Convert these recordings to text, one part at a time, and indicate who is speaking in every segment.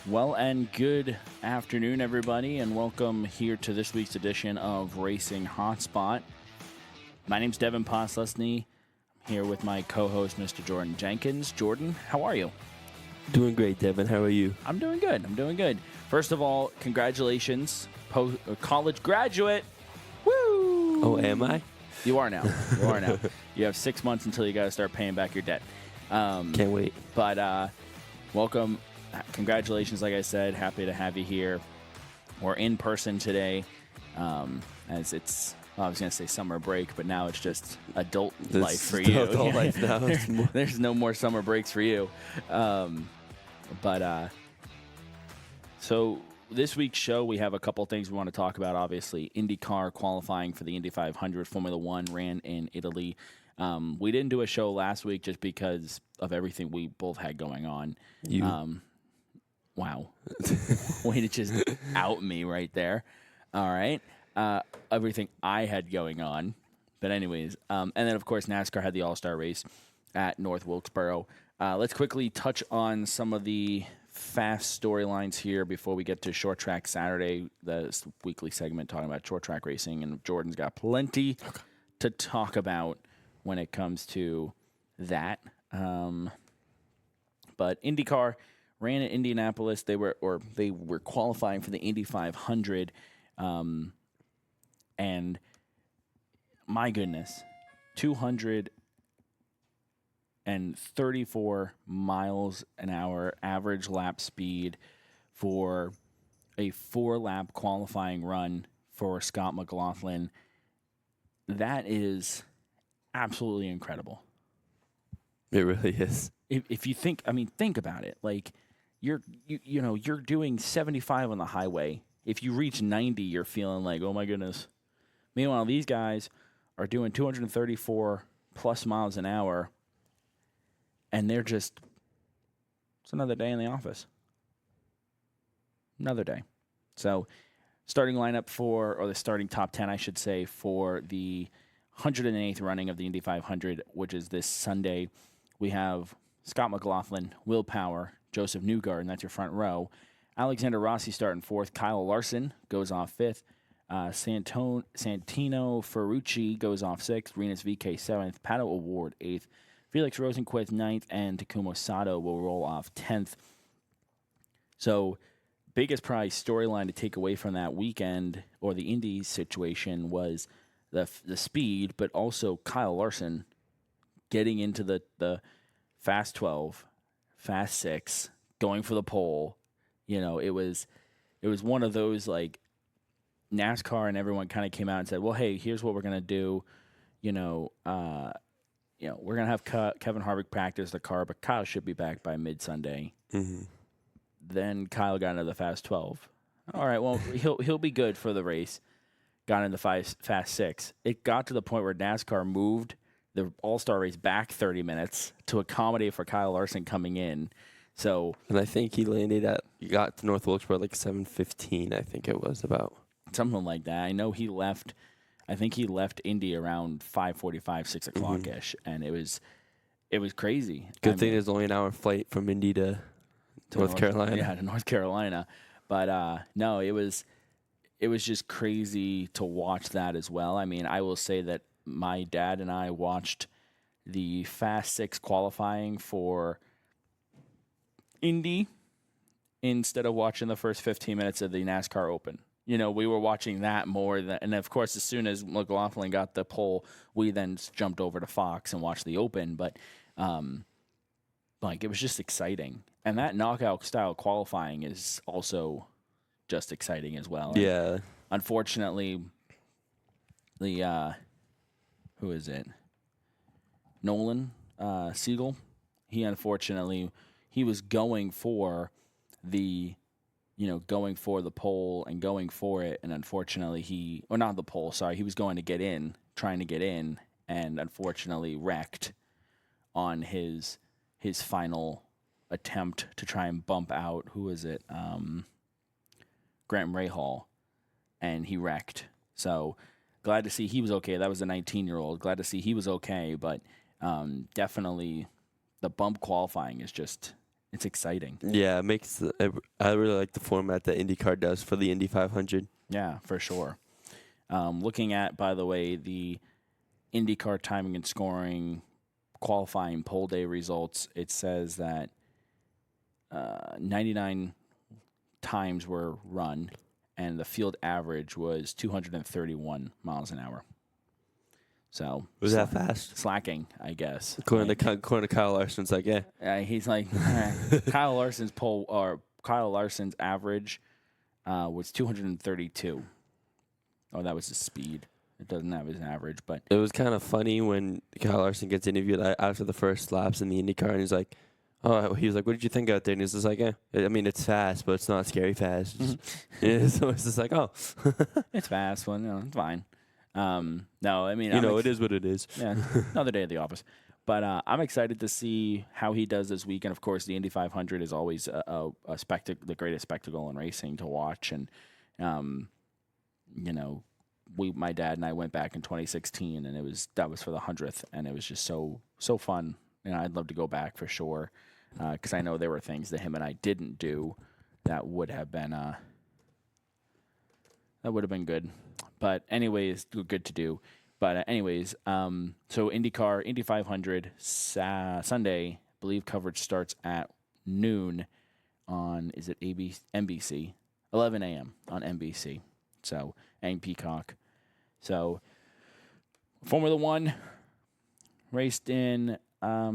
Speaker 1: Well, and good afternoon, everybody, and welcome here to this week's edition of Racing Hotspot. My name's Devin Poslesny. I'm here with my co-host, Mr. Jordan Jenkins. Jordan, how are you?
Speaker 2: Doing great, Devin. How are you?
Speaker 1: I'm doing good. First of all, congratulations, college graduate. Woo!
Speaker 2: Oh, am I?
Speaker 1: You are now. You have 6 months until you got to start paying back your debt.
Speaker 2: Can't wait.
Speaker 1: But welcome. Congratulations, like I said. Happy to have you here. We're in person today, as it's, well, I was going to say summer break, but now it's just adult life for you.
Speaker 2: Adult life now.
Speaker 1: There's no more summer breaks for you. So this week's show, we have a couple things we want to talk about. Obviously, Indycar qualifying for the Indy 500. Formula One ran in Italy. We didn't do a show last week just because of everything we both had going on. Wow. Way to just out me right there. All right. Everything I had going on. But anyways, and then, of course, NASCAR had the All-Star race at North Wilkesboro. Let's quickly touch on some of the fast storylines here before we get to Short Track Saturday, the weekly segment talking about short track racing. And Jordan's got plenty to talk about when it comes to that. But IndyCar ran in Indianapolis. They were qualifying for the Indy 500, and my goodness, 234 miles an hour average lap speed for a 4-lap qualifying run for Scott McLaughlin. That is absolutely incredible.
Speaker 2: It really is.
Speaker 1: If you think about it. Like, you're doing 75 on the highway. If you reach 90, you're feeling like, oh my goodness. Meanwhile, these guys are doing 234 plus miles an hour, and they're just, it's another day in the office. Another day. So, starting lineup or the starting top 10, I should say, for the 108th running of the Indy 500, which is this Sunday. We have Scott McLaughlin, Will Power, Joseph Newgarden, that's your front row. Alexander Rossi starting fourth. Kyle Larson goes off fifth. Santino Ferrucci goes off sixth. Rinus VeeKay seventh. Pato O'Ward eighth. Felix Rosenqvist ninth. And Takuma Sato will roll off 10th. So, biggest probably storyline to take away from that weekend or the Indy situation was the speed, but also Kyle Larson getting into the Fast 12, Fast 6, going for the pole. You know, it was one of those, like, NASCAR and everyone kind of came out and said, well, hey, here's what we're going to do. We're going to have Kevin Harvick practice the car, but Kyle should be back by mid-Sunday. Mm-hmm. Then Kyle got into the Fast 12. All right, well, he'll be good for the race. Got into the Fast 6. It got to the point where NASCAR moved the All-Star race back 30 minutes to accommodate for Kyle Larson coming in. So,
Speaker 2: and I think he got to North Wilkesboro like 7:15, I think it was about. Something
Speaker 1: like that. I know he left Indy around 5:45, 6 o'clock-ish, and it was crazy.
Speaker 2: Good thing there's only an hour flight from Indy to North Carolina.
Speaker 1: Yeah, to North Carolina. But no, it was just crazy to watch that as well. I mean, I will say that my dad and I watched the Fast 6 qualifying for Indy instead of watching the first 15 minutes of the NASCAR Open. You know, we were watching that more and of course, as soon as McLaughlin got the pole, we then jumped over to Fox and watched the Open. But, it was just exciting. And that knockout-style qualifying is also just exciting as well.
Speaker 2: Yeah.
Speaker 1: And unfortunately, who is it? Nolan Siegel. He was going for the pole and going for it, and unfortunately he was going to get in, trying to get in, and unfortunately wrecked on his final attempt to try and bump out, who is it? Grant Rahal, and he wrecked. So glad to see he was okay. That was a 19-year-old. Glad to see he was okay, but definitely the bump qualifying is just It's exciting.
Speaker 2: Yeah, I really like the format that IndyCar does for the Indy 500.
Speaker 1: Yeah, for sure. Looking at, by the way, the IndyCar timing and scoring qualifying pole day results, it says that 99 times were run, and the field average was 231 miles an hour. So
Speaker 2: was that fast?
Speaker 1: Slacking, I guess.
Speaker 2: According to Kyle Larson's like, yeah.
Speaker 1: He's like Kyle Larson's average was 232. Oh, that was his speed. It doesn't have his average, but
Speaker 2: it was kind of funny when Kyle Larson gets interviewed after the first laps in the IndyCar, and he's like, "Oh, he was like, what did you think out there?" And he's just like, I mean, it's fast, but it's not scary fast." So it's just like, oh,
Speaker 1: it's fast. Well, no, it's fine. No, I mean,
Speaker 2: it is what it is.
Speaker 1: Yeah, another day at the office. But I'm excited to see how he does this weekend. Of course, the Indy 500 is always a spectacle, the greatest spectacle in racing to watch. And, my dad and I went back in 2016, and that was for the 100th, and it was just so fun. And I'd love to go back for sure, because I know there were things that him and I didn't do that would have been good. But anyways, good to do. But anyways, so IndyCar, Indy 500, Sunday, I believe coverage starts at noon on, is it NBC? 11 a.m. on NBC. So, and Peacock. So, Formula One raced in, I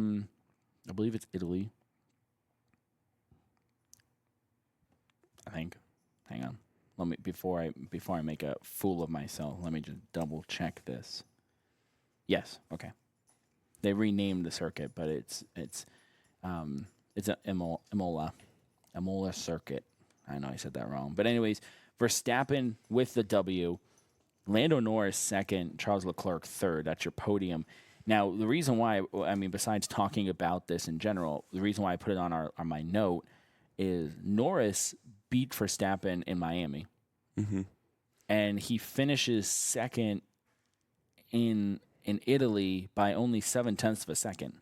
Speaker 1: believe it's Italy. I think. Hang on. Let me before I make a fool of myself. Let me just double check this. Yes, okay. They renamed the circuit, but it's a Imola circuit. I know I said that wrong, but anyways, Verstappen with the W, Lando Norris second, Charles Leclerc third. That's your podium. Now, the reason why, besides talking about this in general, the reason why I put it on my note is Norris beat Verstappen in Miami, and he finishes second in Italy by only 0.7 of a second.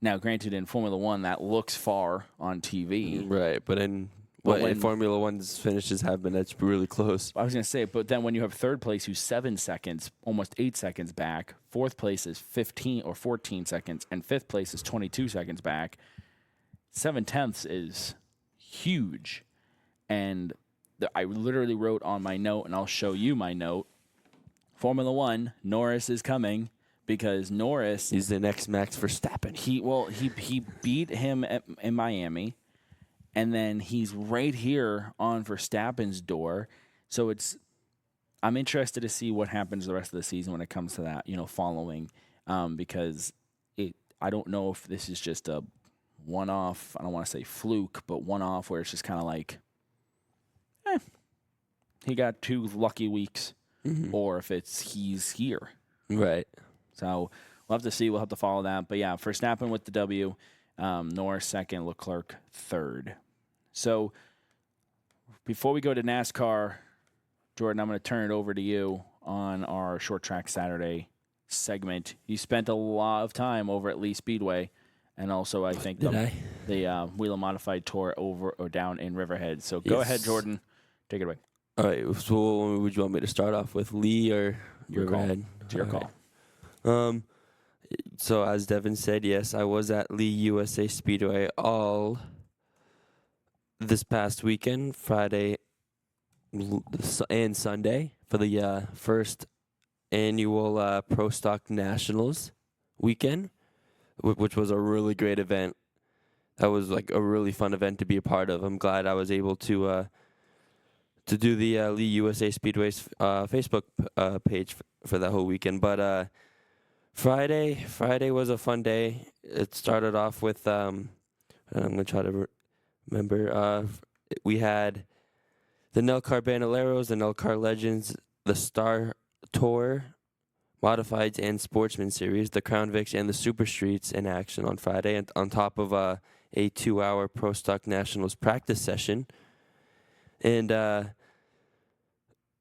Speaker 1: Now, granted, in Formula One, that looks far on TV,
Speaker 2: right? But in Formula One's finishes have been, that's really close.
Speaker 1: I was going to say, but then when you have third place, who's 7 seconds, almost 8 seconds back, fourth place is 15 or 14 seconds, and fifth place is 22 seconds back. 0.7 is huge. And I literally wrote on my note, and I'll show you my note, Formula One, Norris is coming, because Norris...
Speaker 2: He's the next Max Verstappen.
Speaker 1: He beat him in Miami, and then he's right here on Verstappen's door. So I'm interested to see what happens the rest of the season when it comes to that, following, because I don't know if this is just a one-off, I don't want to say fluke, but one-off where it's just kind of like, he got 2 lucky weeks, or if he's here.
Speaker 2: Right.
Speaker 1: So we'll have to see. We'll have to follow that. But yeah, Verstappen with the W, Norris second, Leclerc third. So before we go to NASCAR, Jordan, I'm going to turn it over to you on our Short Track Saturday segment. You spent a lot of time over at Lee Speedway, and also I think the Whelen Modified Tour over or down in Riverhead. So go ahead, Jordan. Take it away.
Speaker 2: All right. So would you want me to start off with Lee or
Speaker 1: your
Speaker 2: Riverhead?
Speaker 1: Call. It's your call.
Speaker 2: So as Devin said, yes, I was at Lee USA Speedway all this past weekend, Friday and Sunday, for the first annual Pro Stock Nationals weekend, which was a really great event. That was like a really fun event to be a part of. I'm glad I was able to do the Lee USA Speedway's Facebook page for that whole weekend. But Friday was a fun day. It started off with, and I'm going to try to remember, we had the NASCAR Bandoleros, the NASCAR Legends, the Star Tour, Modifieds and Sportsman Series, the Crown Vics, and the Super Streets in action on Friday, and on top of a 2-hour Pro Stock Nationals practice session. And that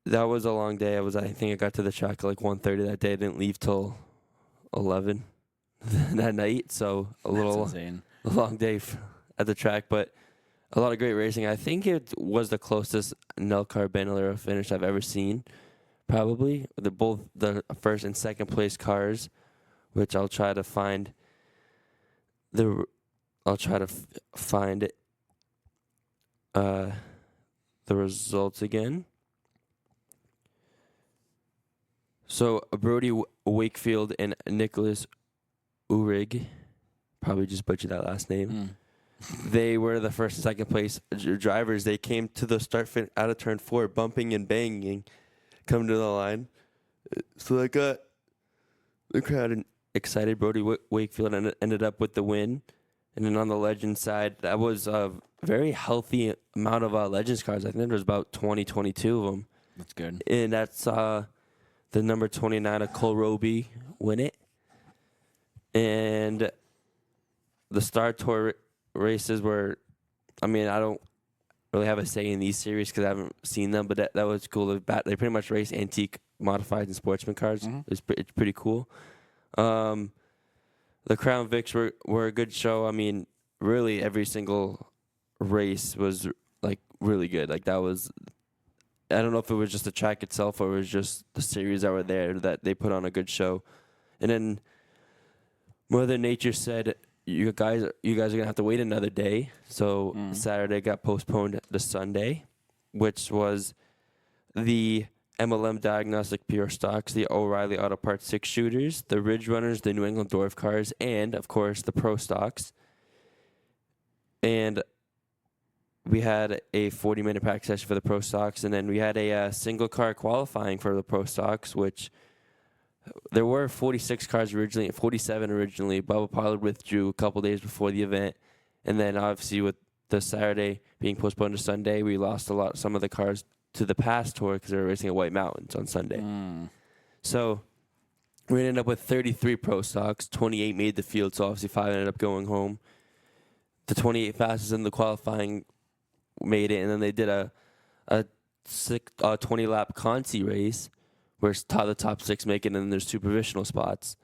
Speaker 2: was a long day. I think I got to the track at like 1:30 that day. I didn't leave till 11 that night, so a long day at the track, but a lot of great racing. I think it was the closest NASCAR Bandolero finish I've ever seen. Probably both the first and second place cars, which I'll try to find find the results again. So Brody Wakefield and Nicholas Uhrig, probably just butchered that last name. They were the first and second place drivers. They came to the start out of turn 4, bumping and banging, coming to the line. So that got the crowd excited. Brody Wakefield ended up with the win. And then on the Legends side, that was a very healthy amount of Legends cars. I think there was about 22 of them.
Speaker 1: That's good.
Speaker 2: And that's the number 29 of Cole Roby win it. And the Star Tour races were, I mean, I don't really have a say in these series because I haven't seen them, but that was cool. They pretty much race antique, modified, and sportsman cars. Mm-hmm. It's pretty cool. The Crown Vics were a good show. I mean, really every single race was like really good. Like that was, I don't know if it was just the track itself or it was just the series that were there that they put on a good show. And then Mother Nature said, you guys are gonna have to wait another day. So Saturday got postponed to Sunday, which was the MLM Diagnostic Pure Stocks, the O'Reilly Auto Parts 6 shooters, the Ridge Runners, the New England Dwarf cars, and of course the Pro Stocks. And we had a 40-minute practice session for the Pro Stocks, and then we had a single car qualifying for the Pro Stocks, which there were 46 cars originally, 47 originally. Bubba Pollard withdrew a couple days before the event, and then obviously with the Saturday being postponed to Sunday, we lost some of the cars to the past tour because they were racing at White Mountains on Sunday. So we ended up with 33 Pro Stocks. 28 made the field, so obviously 5 ended up going home. The 28 fastest in the qualifying made it, and then they did a 20-lap Conti race where the top 6 make it, and then there's 2 provisional spots.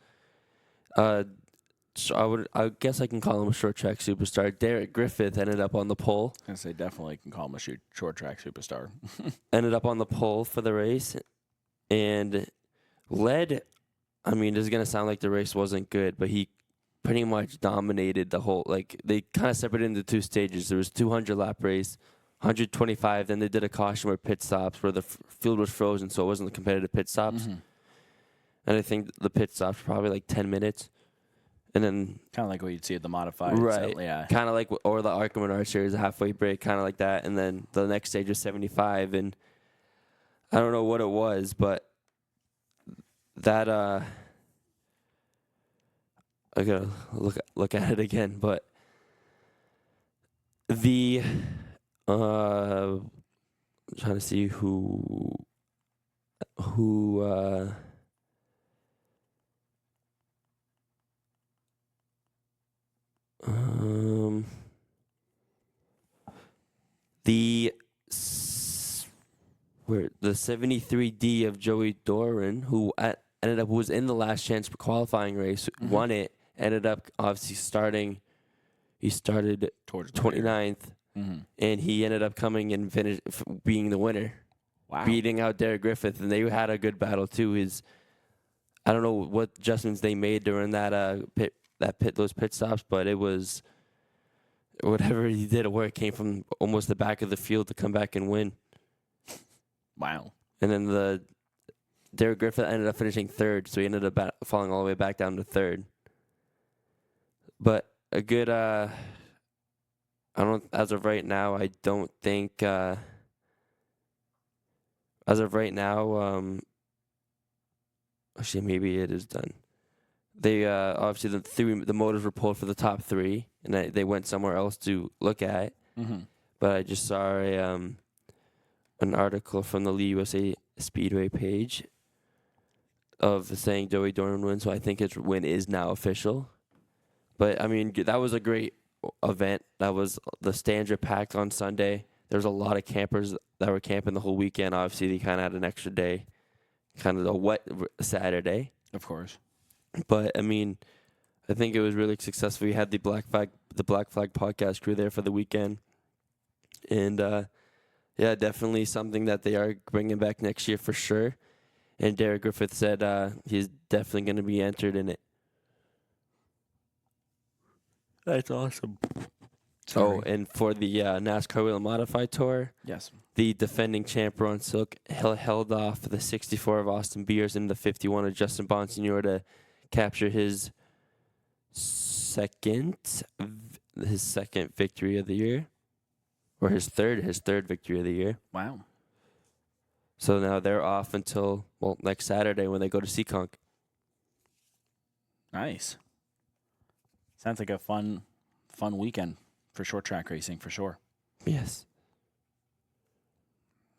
Speaker 2: So I guess I can call him a short track superstar. Derek Griffith ended up on the pole.
Speaker 1: I say definitely can call him a short track superstar.
Speaker 2: Ended up on the pole for the race and led. I mean, this is going to sound like the race wasn't good, but he pretty much dominated the whole. Like, they kind of separated into 2 stages. There was 200-lap race, 125. Then they did a caution where pit stops, where the field was frozen, so it wasn't the competitive pit stops. Mm-hmm. And I think the pit stops were probably like 10 minutes. And then
Speaker 1: kind of like what you'd see at the modified.
Speaker 2: Right.
Speaker 1: So, yeah.
Speaker 2: Kind of like, or the Arkham Menard series, a halfway break, kind of like that. And then the next stage was 75. And I don't know what it was, but that, I gotta look at it again. But the, I'm trying to see who, the 73D of Joey Doran, who ended up was in the last chance qualifying race, won it. Ended up obviously starting. He started towards 29th, and he ended up coming and being the winner, beating out Derek Griffith, and they had a good battle too. I don't know what adjustments they made during that those pit stops, but it was whatever he did at work came from almost the back of the field to come back and win.
Speaker 1: Wow.
Speaker 2: And then the Derek Griffith ended up finishing 3rd, so he ended up falling all the way back down to 3rd. But a good, I don't, as of right now, I don't think, as of right now, actually maybe it is done. They obviously the motors were pulled for the top 3, and they went somewhere else to look at. But I just saw an article from the Lee USA Speedway page of saying Joey Doran wins, so I think his win is now official. But I mean, that was a great event. That was the stands were packed on Sunday. There was a lot of campers that were camping the whole weekend. Obviously, they kind of had an extra day, kind of a wet Saturday,
Speaker 1: of course.
Speaker 2: But I mean, I think it was really successful. We had the Black Flag podcast crew there for the weekend, and yeah, definitely something that they are bringing back next year for sure. And Derek Griffith said he's definitely going to be entered in it.
Speaker 1: That's awesome.
Speaker 2: Sorry. Oh, and for the NASCAR Wheel Modified Tour,
Speaker 1: yes,
Speaker 2: the defending champ Ron Silk held off the 64 of Austin Beers and the 51 of Justin Bonsignor to capture his second victory of the year, or his third victory of the year.
Speaker 1: Wow.
Speaker 2: So now they're off until next Saturday when they go to Seekonk.
Speaker 1: Nice. Sounds like a fun weekend for short track racing for sure.
Speaker 2: Yes.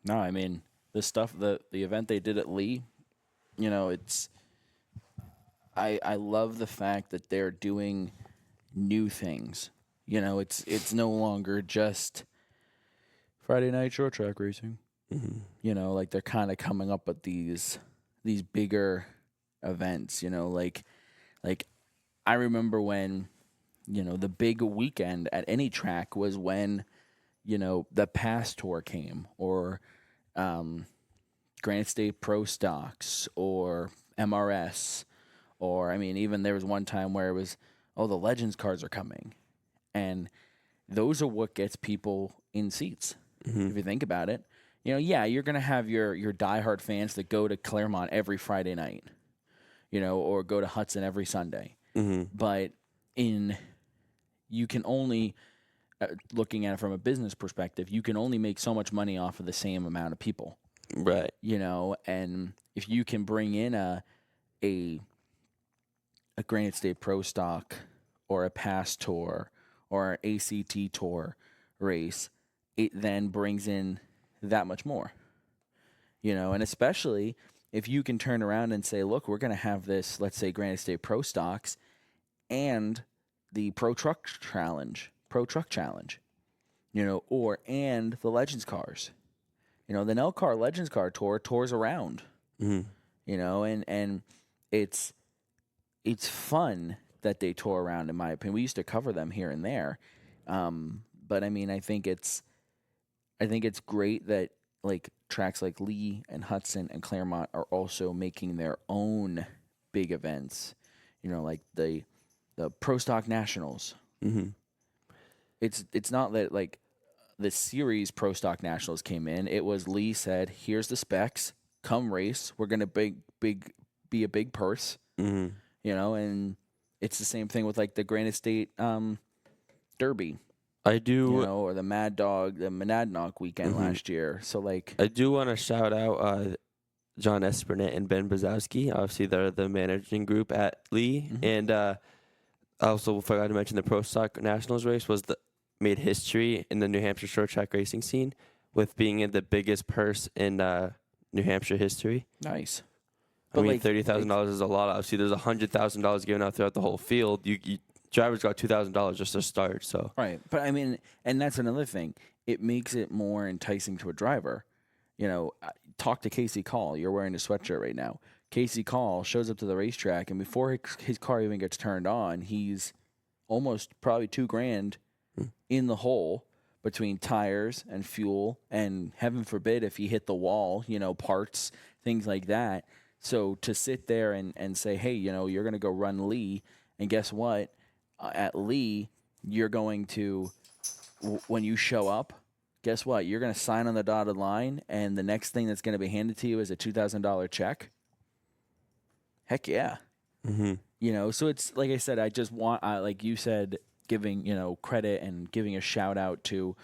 Speaker 1: No, I mean the event they did at Lee, it's. I love the fact that they're doing new things. It's no longer just Friday night short track racing.
Speaker 2: Mm-hmm.
Speaker 1: Like they're kind of coming up with these bigger events. Like I remember when the big weekend at any track was when the Pass Tour came, or Granite State Pro Stocks, or MRS. Or, I mean, even there was one time where it was, the Legends cars are coming. And those are what gets people in seats, if you think about it. You're going to have your diehard fans that go to Claremont every Friday night, or go to Hudson every Sunday.
Speaker 2: Mm-hmm.
Speaker 1: But you can only, looking at it from a business perspective, you can only make so much money off of the same amount of people.
Speaker 2: Right.
Speaker 1: And if you can bring in a Granite State Pro Stock or a Pass Tour or an ACT Tour race, it then brings in that much more. And especially if you can turn around and say, look, we're going to have this, let's say, Granite State Pro Stocks and the Pro Truck Challenge, and the Legends cars. The NELCAR Legends Car Tour tours around, and it's fun that they tour around, in my opinion. We used to cover them here and there. But I mean, I think it's great that like tracks like Lee and Hudson and Claremont are also making their own big events, like the Pro Stock Nationals.
Speaker 2: Mm-hmm.
Speaker 1: It's not that like the series Pro Stock Nationals came in. It was Lee said, here's the specs, come race. We're going to be a big purse.
Speaker 2: Mm-hmm.
Speaker 1: And it's the same thing with like the Granite State Derby.
Speaker 2: I do,
Speaker 1: or the Monadnock weekend last year. So like,
Speaker 2: I do want to shout out John Espernett and Ben Brzezowski. Obviously, they're the managing group at Lee, and I also forgot to mention the Pro Stock Nationals race made history in the New Hampshire short track racing scene with being in the biggest purse in New Hampshire history.
Speaker 1: Nice.
Speaker 2: I mean, $30,000 is a lot. Obviously, there's $100,000 given out throughout the whole field. You drivers got $2,000 just to start. So
Speaker 1: right, but I mean, and that's another thing. It makes it more enticing to a driver. Talk to Casey Call. You're wearing a sweatshirt right now. Casey Call shows up to the racetrack, and before his car even gets turned on, he's almost probably $2,000 in the hole between tires and fuel, and heaven forbid if he hit the wall, parts, things like that. So to sit there and say, hey, you're going to go run Lee, and guess what? At Lee, you're going to, when you show up, guess what? You're going to sign on the dotted line, and the next thing that's going to be handed to you is a $2,000 check. Heck yeah.
Speaker 2: Mm-hmm.
Speaker 1: So it's, like I said, I just want, like you said, giving, credit and giving a shout out to,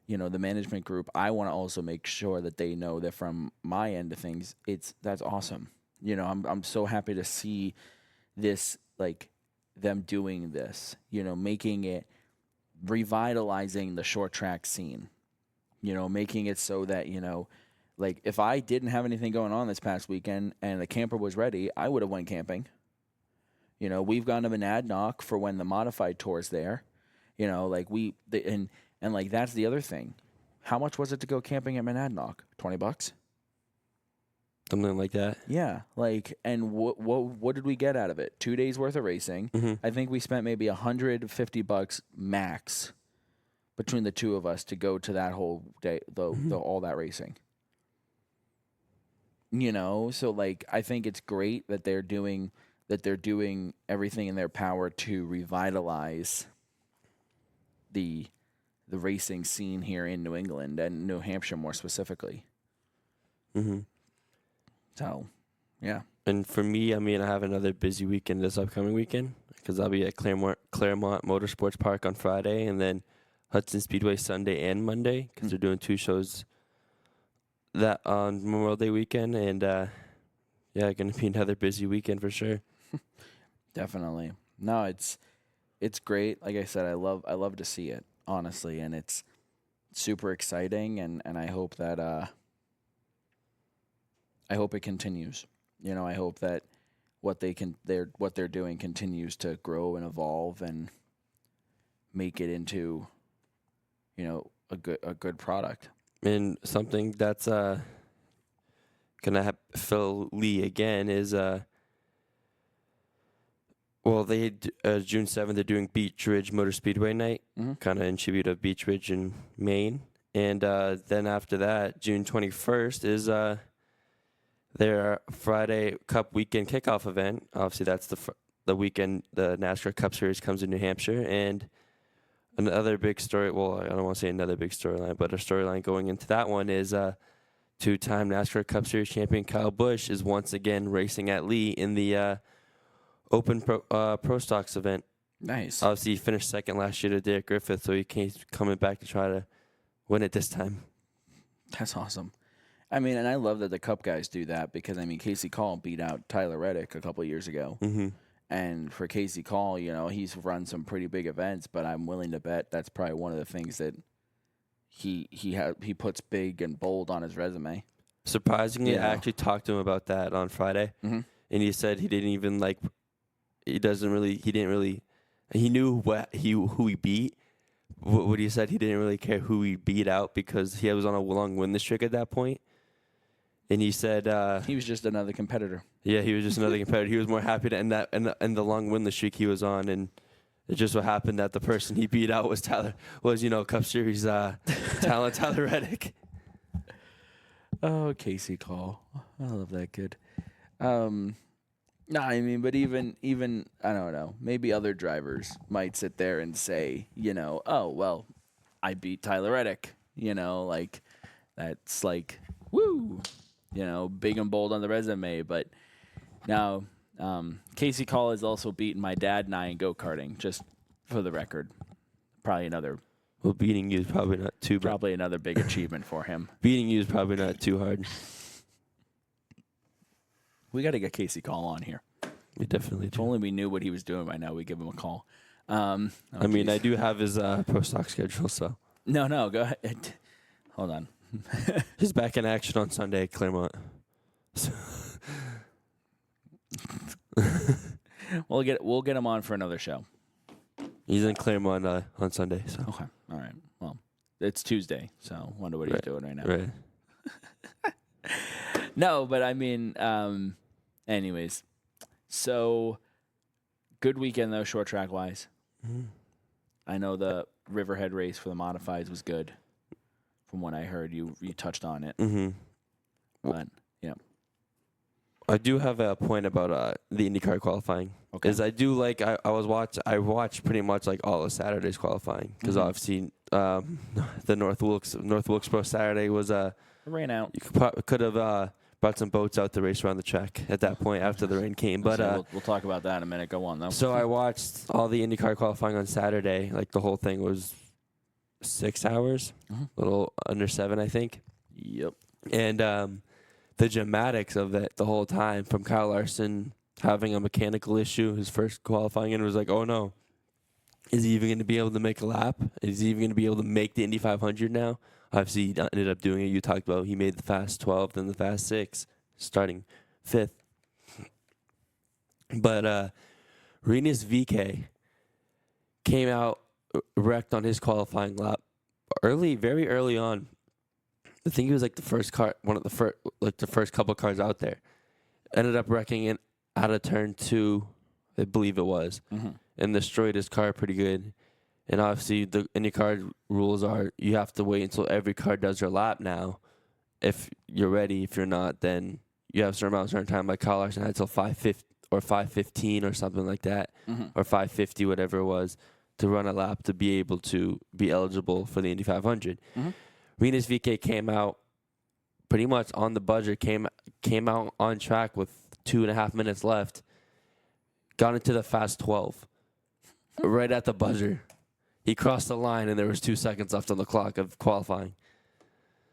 Speaker 1: the management group. I want to also make sure that they know that from my end of things, that's awesome. I'm so happy to see this, like them doing this, making it, revitalizing the short track scene, making it so that, like if I didn't have anything going on this past weekend and the camper was ready, I would have went camping. We've gone to Monadnock for when the modified tour's there, like and like that's the other thing. How much was it to go camping at Monadnock? $20?
Speaker 2: Something like that.
Speaker 1: Yeah, like, and what did we get out of it? 2 days worth of racing.
Speaker 2: Mm-hmm.
Speaker 1: I think we spent maybe $150 max between the two of us to go to that whole day, the all that racing. So like I think it's great that they're doing everything in their power to revitalize the racing scene here in New England and New Hampshire more specifically.
Speaker 2: Mm-hmm.
Speaker 1: So, yeah.
Speaker 2: And for me, I mean, I have another busy weekend this upcoming weekend because I'll be at Claremont Motorsports Park on Friday, and then Hudson Speedway Sunday and Monday because they're doing 2 shows that on Memorial Day weekend, and going to be another busy weekend for sure.
Speaker 1: Definitely. No, it's great. Like I said, I love to see it, honestly, and it's super exciting, and I hope that I hope it continues. I hope that what they're doing continues to grow and evolve and make it into a good product.
Speaker 2: And something that's gonna fill Lee again is they June 7th they're doing Beach Ridge Motor Speedway night, kind of in tribute of Beach Ridge in Maine, and then after that June 21st is their Friday Cup weekend kickoff event. Obviously, that's the weekend the NASCAR Cup Series comes to New Hampshire, and another big story. Well, I don't want to say another big storyline, but a storyline going into that one is 2-time NASCAR Cup Series champion Kyle Busch is once again racing at Lee in the Open Pro Stocks event.
Speaker 1: Nice.
Speaker 2: Obviously, he finished second last year to Derek Griffith, so he's coming back to try to win it this time.
Speaker 1: That's awesome. I mean, and I love that the Cup guys do that because, I mean, Casey Call beat out Tyler Reddick a couple of years ago.
Speaker 2: Mm-hmm.
Speaker 1: And for Casey Call, he's run some pretty big events, but I'm willing to bet that's probably one of the things that he puts big and bold on his resume.
Speaker 2: Surprisingly, I actually talked to him about that on Friday, and he said he didn't even he knew who he beat. What he said, he didn't really care who he beat out because he was on a long win streak at that point. And he said
Speaker 1: he was just another competitor.
Speaker 2: Yeah, he was just another competitor. He was more happy to end that and the long win streak he was on, and it just so happened that the person he beat out was Cup Series talent Tyler Reddick.
Speaker 1: Oh, Casey Call, I love that kid. No, I mean, but even I don't know. Maybe other drivers might sit there and say, oh well, I beat Tyler Reddick. Like that's like woo. Big and bold on the resume. But now, Casey Call has also beaten my dad and I in go-karting, just for the record. Probably another...
Speaker 2: Well, beating you is probably not too bad.
Speaker 1: Probably another big achievement for him.
Speaker 2: Beating you is probably not too hard.
Speaker 1: We got to get Casey Call on here.
Speaker 2: We definitely do.
Speaker 1: If only we knew what he was doing by now, we'd give him a call.
Speaker 2: I mean, I do have his pro stock schedule, so...
Speaker 1: No, go ahead. Hold on.
Speaker 2: He's back in action on Sunday at Claremont.
Speaker 1: We'll get him on for another show.
Speaker 2: He's in Claremont on Sunday. So.
Speaker 1: Okay. All right. Well, it's Tuesday, so wonder what he's doing right now.
Speaker 2: Right.
Speaker 1: No, but I mean, anyways. So, good weekend though, short track wise.
Speaker 2: Mm-hmm.
Speaker 1: I know the Riverhead race for the modifieds was good. From what I heard, you touched on it.
Speaker 2: Mm-hmm.
Speaker 1: But yeah,
Speaker 2: I do have a point about the IndyCar qualifying.
Speaker 1: Okay.
Speaker 2: Is I do like I watched pretty much like all of Saturday's qualifying because obviously the North Wilkesboro Saturday was
Speaker 1: it ran out.
Speaker 2: You could have brought some boats out to race around the track at that point after the rain came. But
Speaker 1: we'll talk about that in a minute. Go on though.
Speaker 2: So I watched all the IndyCar qualifying on Saturday. Like the whole thing was 6 hours, a little under 7, I think.
Speaker 1: Yep.
Speaker 2: And the dramatics of it the whole time, from Kyle Larson having a mechanical issue, his first qualifying, and it was like, oh no, is he even going to be able to make a lap? Is he even going to be able to make the Indy 500 now? Obviously, he ended up doing it. You talked about he made the Fast 12, then the Fast 6, starting 5th. But Rinus VeeKay came out wrecked on his qualifying lap very early on. I think he was like the first car, the first couple cars out there. Ended up wrecking it out of turn 2, I believe it was, and destroyed his car pretty good. And obviously, the IndyCar rules are you have to wait until every car does your lap now. If you're ready, if you're not, then you have a certain amount of certain time. Like Kyle Larson had till 5:50 or 5:15 or something like that, or 5:50, whatever it was, to run a lap to be able to be eligible for the Indy 500. Rinus VeeKay came out pretty much on the budget, came out on track with 2.5 minutes left, got into the fast 12 right at the buzzer. He crossed the line and there was 2 seconds left on the clock of qualifying.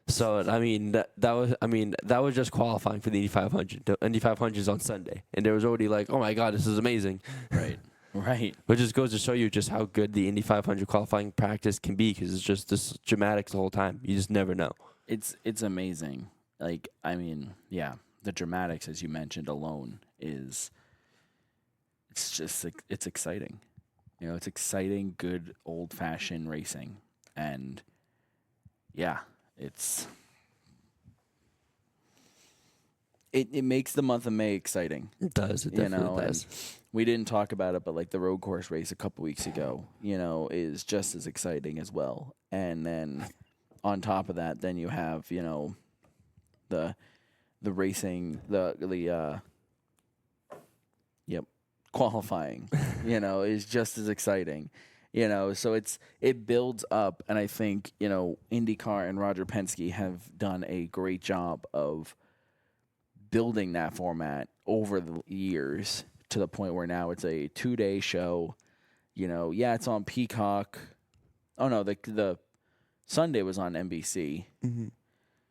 Speaker 2: So that was just qualifying for the Indy 500. The Indy 500 is on Sunday, and there was already like, oh my God, this is amazing.
Speaker 1: Right.
Speaker 2: Which just goes to show you just how good the Indy 500 qualifying practice can be, because it's just this dramatics the whole time. You just never know.
Speaker 1: It's amazing. Like, I mean, yeah, the dramatics, as you mentioned, alone it's just like, it's exciting. You know, it's exciting, good old-fashioned racing, and yeah, it makes the month of May exciting.
Speaker 2: It does. It definitely does.
Speaker 1: We didn't talk about it, but like the road course race a couple weeks ago, you know, is just as exciting as well. And then on top of that, then you have, you know, the racing, qualifying, you know, is just as exciting, you know. So it builds up, and I think, you know, IndyCar and Roger Penske have done a great job of building that format over the years to the point where now it's a 2-day show. You know, yeah, it's on Peacock. Oh no, the Sunday was on NBC,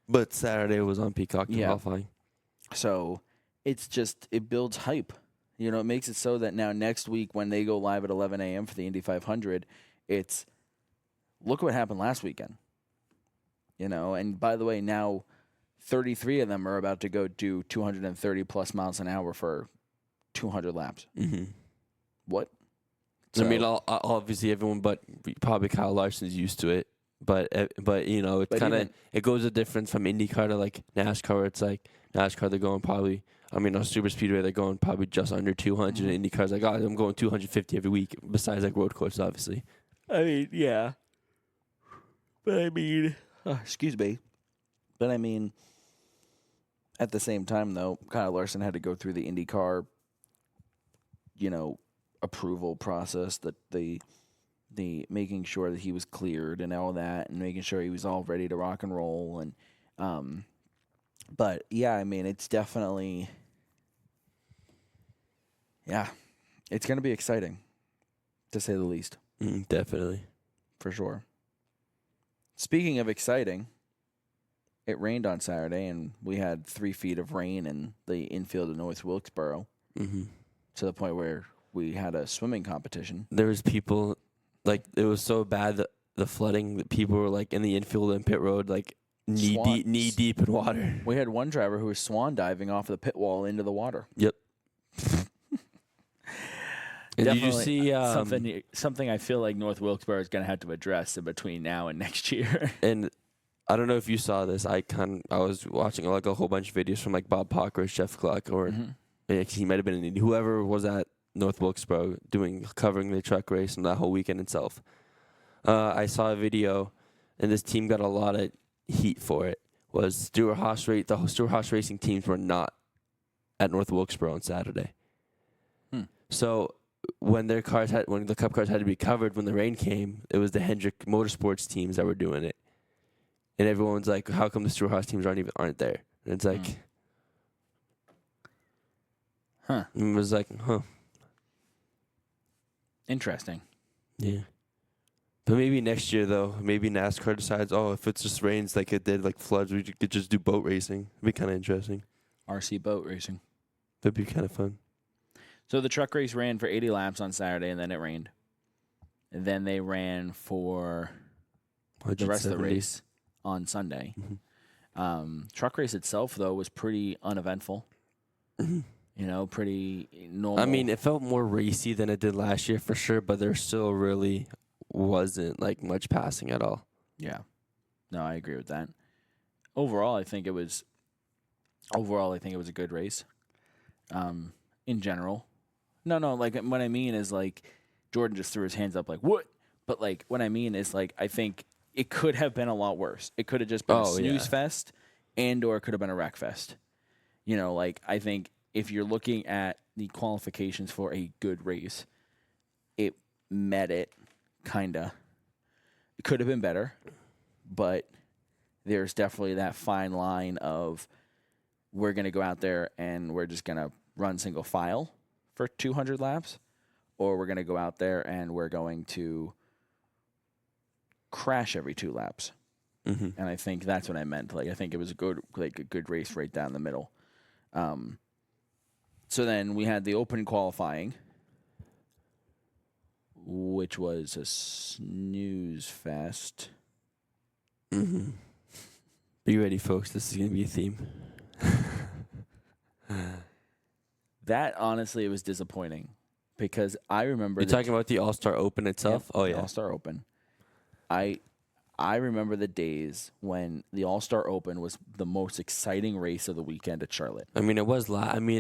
Speaker 2: but Saturday was on Peacock qualifying.
Speaker 1: So it builds hype. You know, it makes it so that now next week when they go live at 11 a.m. for the Indy 500, it's look what happened last weekend. You know, and by the way, now 33 of them are about to go do 230 plus miles an hour for 200 laps. What?
Speaker 2: So, I mean, obviously everyone, but probably Kyle Larson's used to it. But you know, it's kind of it goes a difference from IndyCar to like NASCAR. Where it's like NASCAR, they're going probably. I mean, on Super Speedway, they're going probably just under 200. And IndyCar's like, oh, I'm going 250 every week. Besides like road courses, obviously.
Speaker 1: I mean, yeah. But I mean, excuse me. But I mean, at the same time, though, Kyle Larson had to go through the IndyCar, you know, approval process, that the making sure that he was cleared and all that, and making sure he was all ready to rock and roll. And but yeah, I mean, it's definitely, yeah, it's going to be exciting, to say the least.
Speaker 2: Definitely,
Speaker 1: for sure. Speaking of exciting, it rained on Saturday, and we had 3 feet of rain in the infield of North Wilkesboro, to the point where we had a swimming competition.
Speaker 2: There was people, like, it was so bad that the flooding that people were like in the infield and pit road, like knee deep in water.
Speaker 1: We had one driver who was swan diving off the pit wall into the water.
Speaker 2: Yep. Did you see
Speaker 1: something I feel like North Wilkesboro is going to have to address in between now and next year?
Speaker 2: And I don't know if you saw this. I was watching like a whole bunch of videos from like Bob Pocker, Jeff Gluck, or he might have been in whoever was at North Wilkesboro covering the truck race and that whole weekend itself. I saw a video, and this team got a lot of heat for it. Was Stewart Haas the Stewart Haas racing teams were not at North Wilkesboro on Saturday. So when the Cup cars had to be covered when the rain came, it was the Hendrick Motorsports teams that were doing it. And everyone's like, how come the Stewart Haas teams aren't there? And it's like,
Speaker 1: And
Speaker 2: it was like,
Speaker 1: interesting.
Speaker 2: Yeah. But maybe next year, though, maybe NASCAR decides, if it just rains like it did, like floods, we could just do boat racing. It'd be kind of interesting.
Speaker 1: RC boat racing.
Speaker 2: That'd be kind of fun.
Speaker 1: So the truck race ran for 80 laps on Saturday, and then it rained. And then they ran for the rest of the race on Sunday. Truck race itself, though, was pretty uneventful. You know, pretty normal.
Speaker 2: I mean, it felt more racy than it did last year for sure, but there still really wasn't like much passing at all.
Speaker 1: Yeah. No, I agree with that. overall, I think it was a good race. In general, no. Like what I mean is like Jordan just threw his hands up like what? But like what I mean is like I think it could have been a lot worse. It could have just been a snooze fest, or it could have been a wreck fest. You know, like I think if you're looking at the qualifications for a good race, it met it, kinda. It could have been better, but there's definitely that fine line of we're going to go out there and we're just going to run single file for 200 laps, or we're going to go out there and we're going to crash every 2 laps.
Speaker 2: Mm-hmm.
Speaker 1: And I think that's what I meant. Like I think it was a good race right down the middle. So then we had the open qualifying, which was a snooze fest.
Speaker 2: Mm-hmm. Be ready, folks. This is going to be a theme.
Speaker 1: That honestly, it was disappointing because I remember.
Speaker 2: You're talking about the All-Star Open itself?
Speaker 1: Yeah,
Speaker 2: oh, yeah.
Speaker 1: All-Star Open. I remember the days when the All-Star Open was the most exciting race of the weekend at Charlotte.
Speaker 2: I mean, it was last year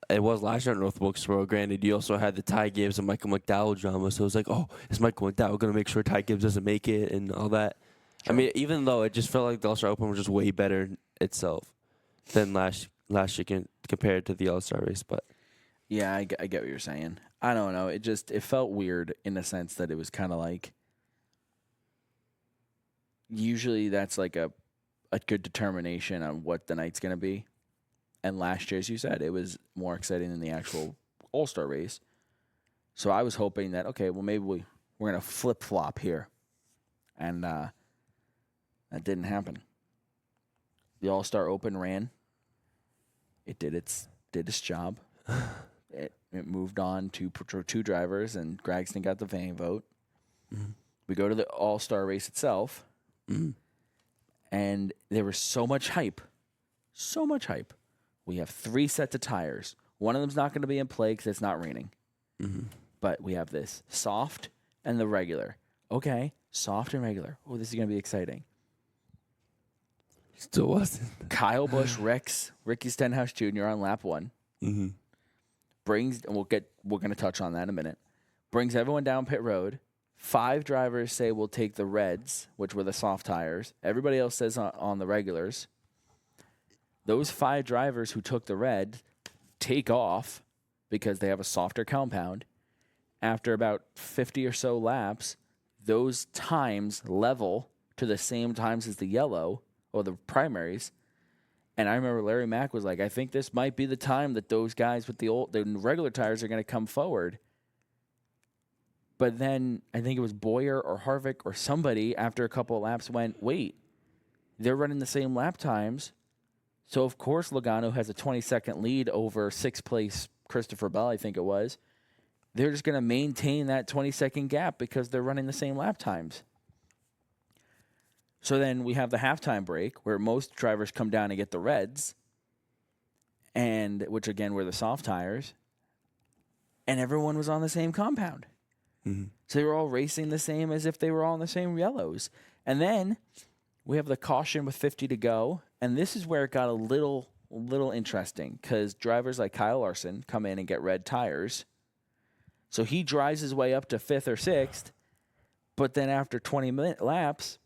Speaker 2: at North Wilkesboro. Granted, you also had the Ty Gibbs and Michael McDowell drama, so it was like, oh, is Michael McDowell going to make sure Ty Gibbs doesn't make it and all that? Sure. I mean, even though it just felt like the All-Star Open was just way better itself than last year compared to the All-Star race, but
Speaker 1: yeah, I get what you're saying. I don't know. It felt weird in the sense that it was kind of like usually that's like a good determination on what the night's going to be. And last year, as you said, it was more exciting than the actual All-Star race. So I was hoping that, okay, well, maybe we're going to flip-flop here. And that didn't happen. The All-Star Open ran. It did its job. It moved on to 2 drivers, and Gragston got the fan vote. Mm-hmm. We go to the All-Star race itself, and there was so much hype. So much hype. We have 3 sets of tires. One of them's not going to be in play because it's not raining. Mm-hmm. But we have this soft and the regular. Okay, soft and regular. Oh, this is going to be exciting.
Speaker 2: Still wasn't.
Speaker 1: Kyle Busch wrecks Ricky Stenhouse Jr. on lap 1. Mm-hmm. Brings, and we're going to touch on that in a minute. Brings everyone down pit road. 5 drivers say we'll take the reds, which were the soft tires. Everybody else says on the regulars. Those 5 drivers who took the red take off because they have a softer compound. After about 50 or so laps, those times level to the same times as the yellow or the primaries. And I remember Larry Mack was like, I think this might be the time that those guys with the regular tires are going to come forward. But then I think it was Boyer or Harvick or somebody after a couple of laps went, wait, they're running the same lap times. So, of course, Logano has a 20-second lead over 6th place Christopher Bell, I think it was. They're just going to maintain that 20-second gap because they're running the same lap times. So then we have the halftime break where most drivers come down and get the reds, and which, again, were the soft tires, and everyone was on the same compound. Mm-hmm. So they were all racing the same as if they were all in the same yellows. And then we have the caution with 50 to go. And this is where it got a little interesting because drivers like Kyle Larson come in and get red tires. So he drives his way up to 5th or 6th, but then after 20 laps,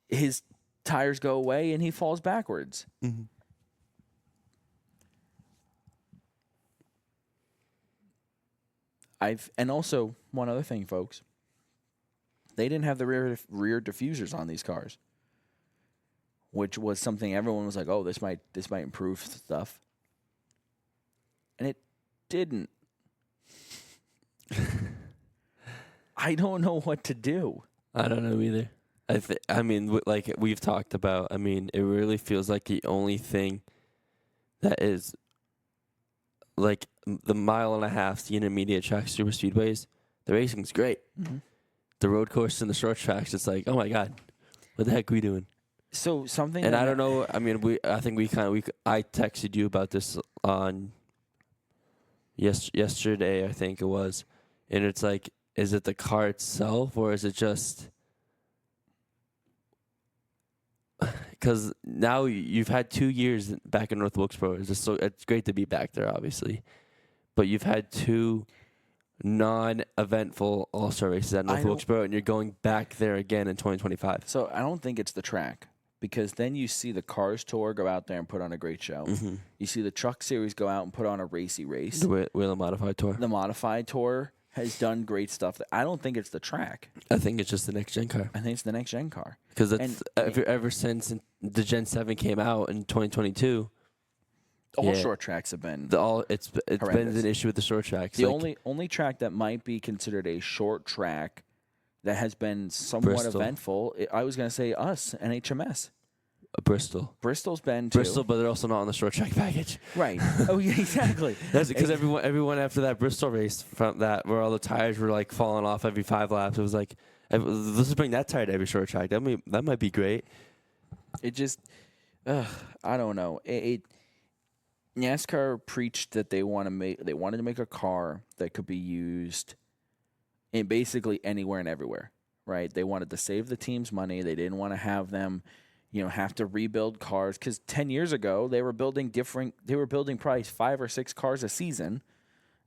Speaker 1: his tires go away and he falls backwards. Mm-hmm. And also one other thing, folks, they didn't have the rear diffusers on these cars, which was something everyone was like, "Oh, this might improve stuff," and it didn't. I don't know what to do.
Speaker 2: I don't know either. I mean, like we've talked about, I mean, it really feels like the only thing that is like the 1.5 miles, the intermediate track super speedways, the racing's great. Mm-hmm. The road course and the short tracks, it's like, oh my God, what the heck are we doing?
Speaker 1: So something,
Speaker 2: and I don't know. I mean, I texted you about this on yesterday, I think it was, and it's like, is it the car itself or is it just because now you've had 2 years back in North Wilkesboro. It's great to be back there, obviously, but you've had 2 non-eventful All-Star races at North Wilkesboro, and you're going back there again in 2025.
Speaker 1: So I don't think it's the track, because then you see the Cars Tour go out there and put on a great show.
Speaker 2: Mm-hmm.
Speaker 1: You see the Truck Series go out and put on a racy race.
Speaker 2: The Wheel and Modified Tour.
Speaker 1: The Modified Tour has done great stuff. I don't think it's the track.
Speaker 2: I think it's just the next gen car.
Speaker 1: I think it's the next gen car.
Speaker 2: Because ever since the Gen 7 came out in 2022,
Speaker 1: all short tracks have been
Speaker 2: it's been an issue with the short tracks.
Speaker 1: The only track that might be considered a short track that has been somewhat eventful, I was going to say us, NHMS.
Speaker 2: Bristol.
Speaker 1: Bristol's been too.
Speaker 2: Bristol, but they're also not on the short track package.
Speaker 1: Right. Oh yeah, exactly.
Speaker 2: That's because everyone after that Bristol race from that where all the tires were like falling off every 5 laps. It was like, let's just bring that tire to every short track. That might be great.
Speaker 1: It just, I don't know. NASCAR preached that they wanted to make a car that could be used in basically anywhere and everywhere. Right. They wanted to save the teams money. They didn't want to have them, have to rebuild cars, because 10 years ago they were building probably 5 or 6 cars a season,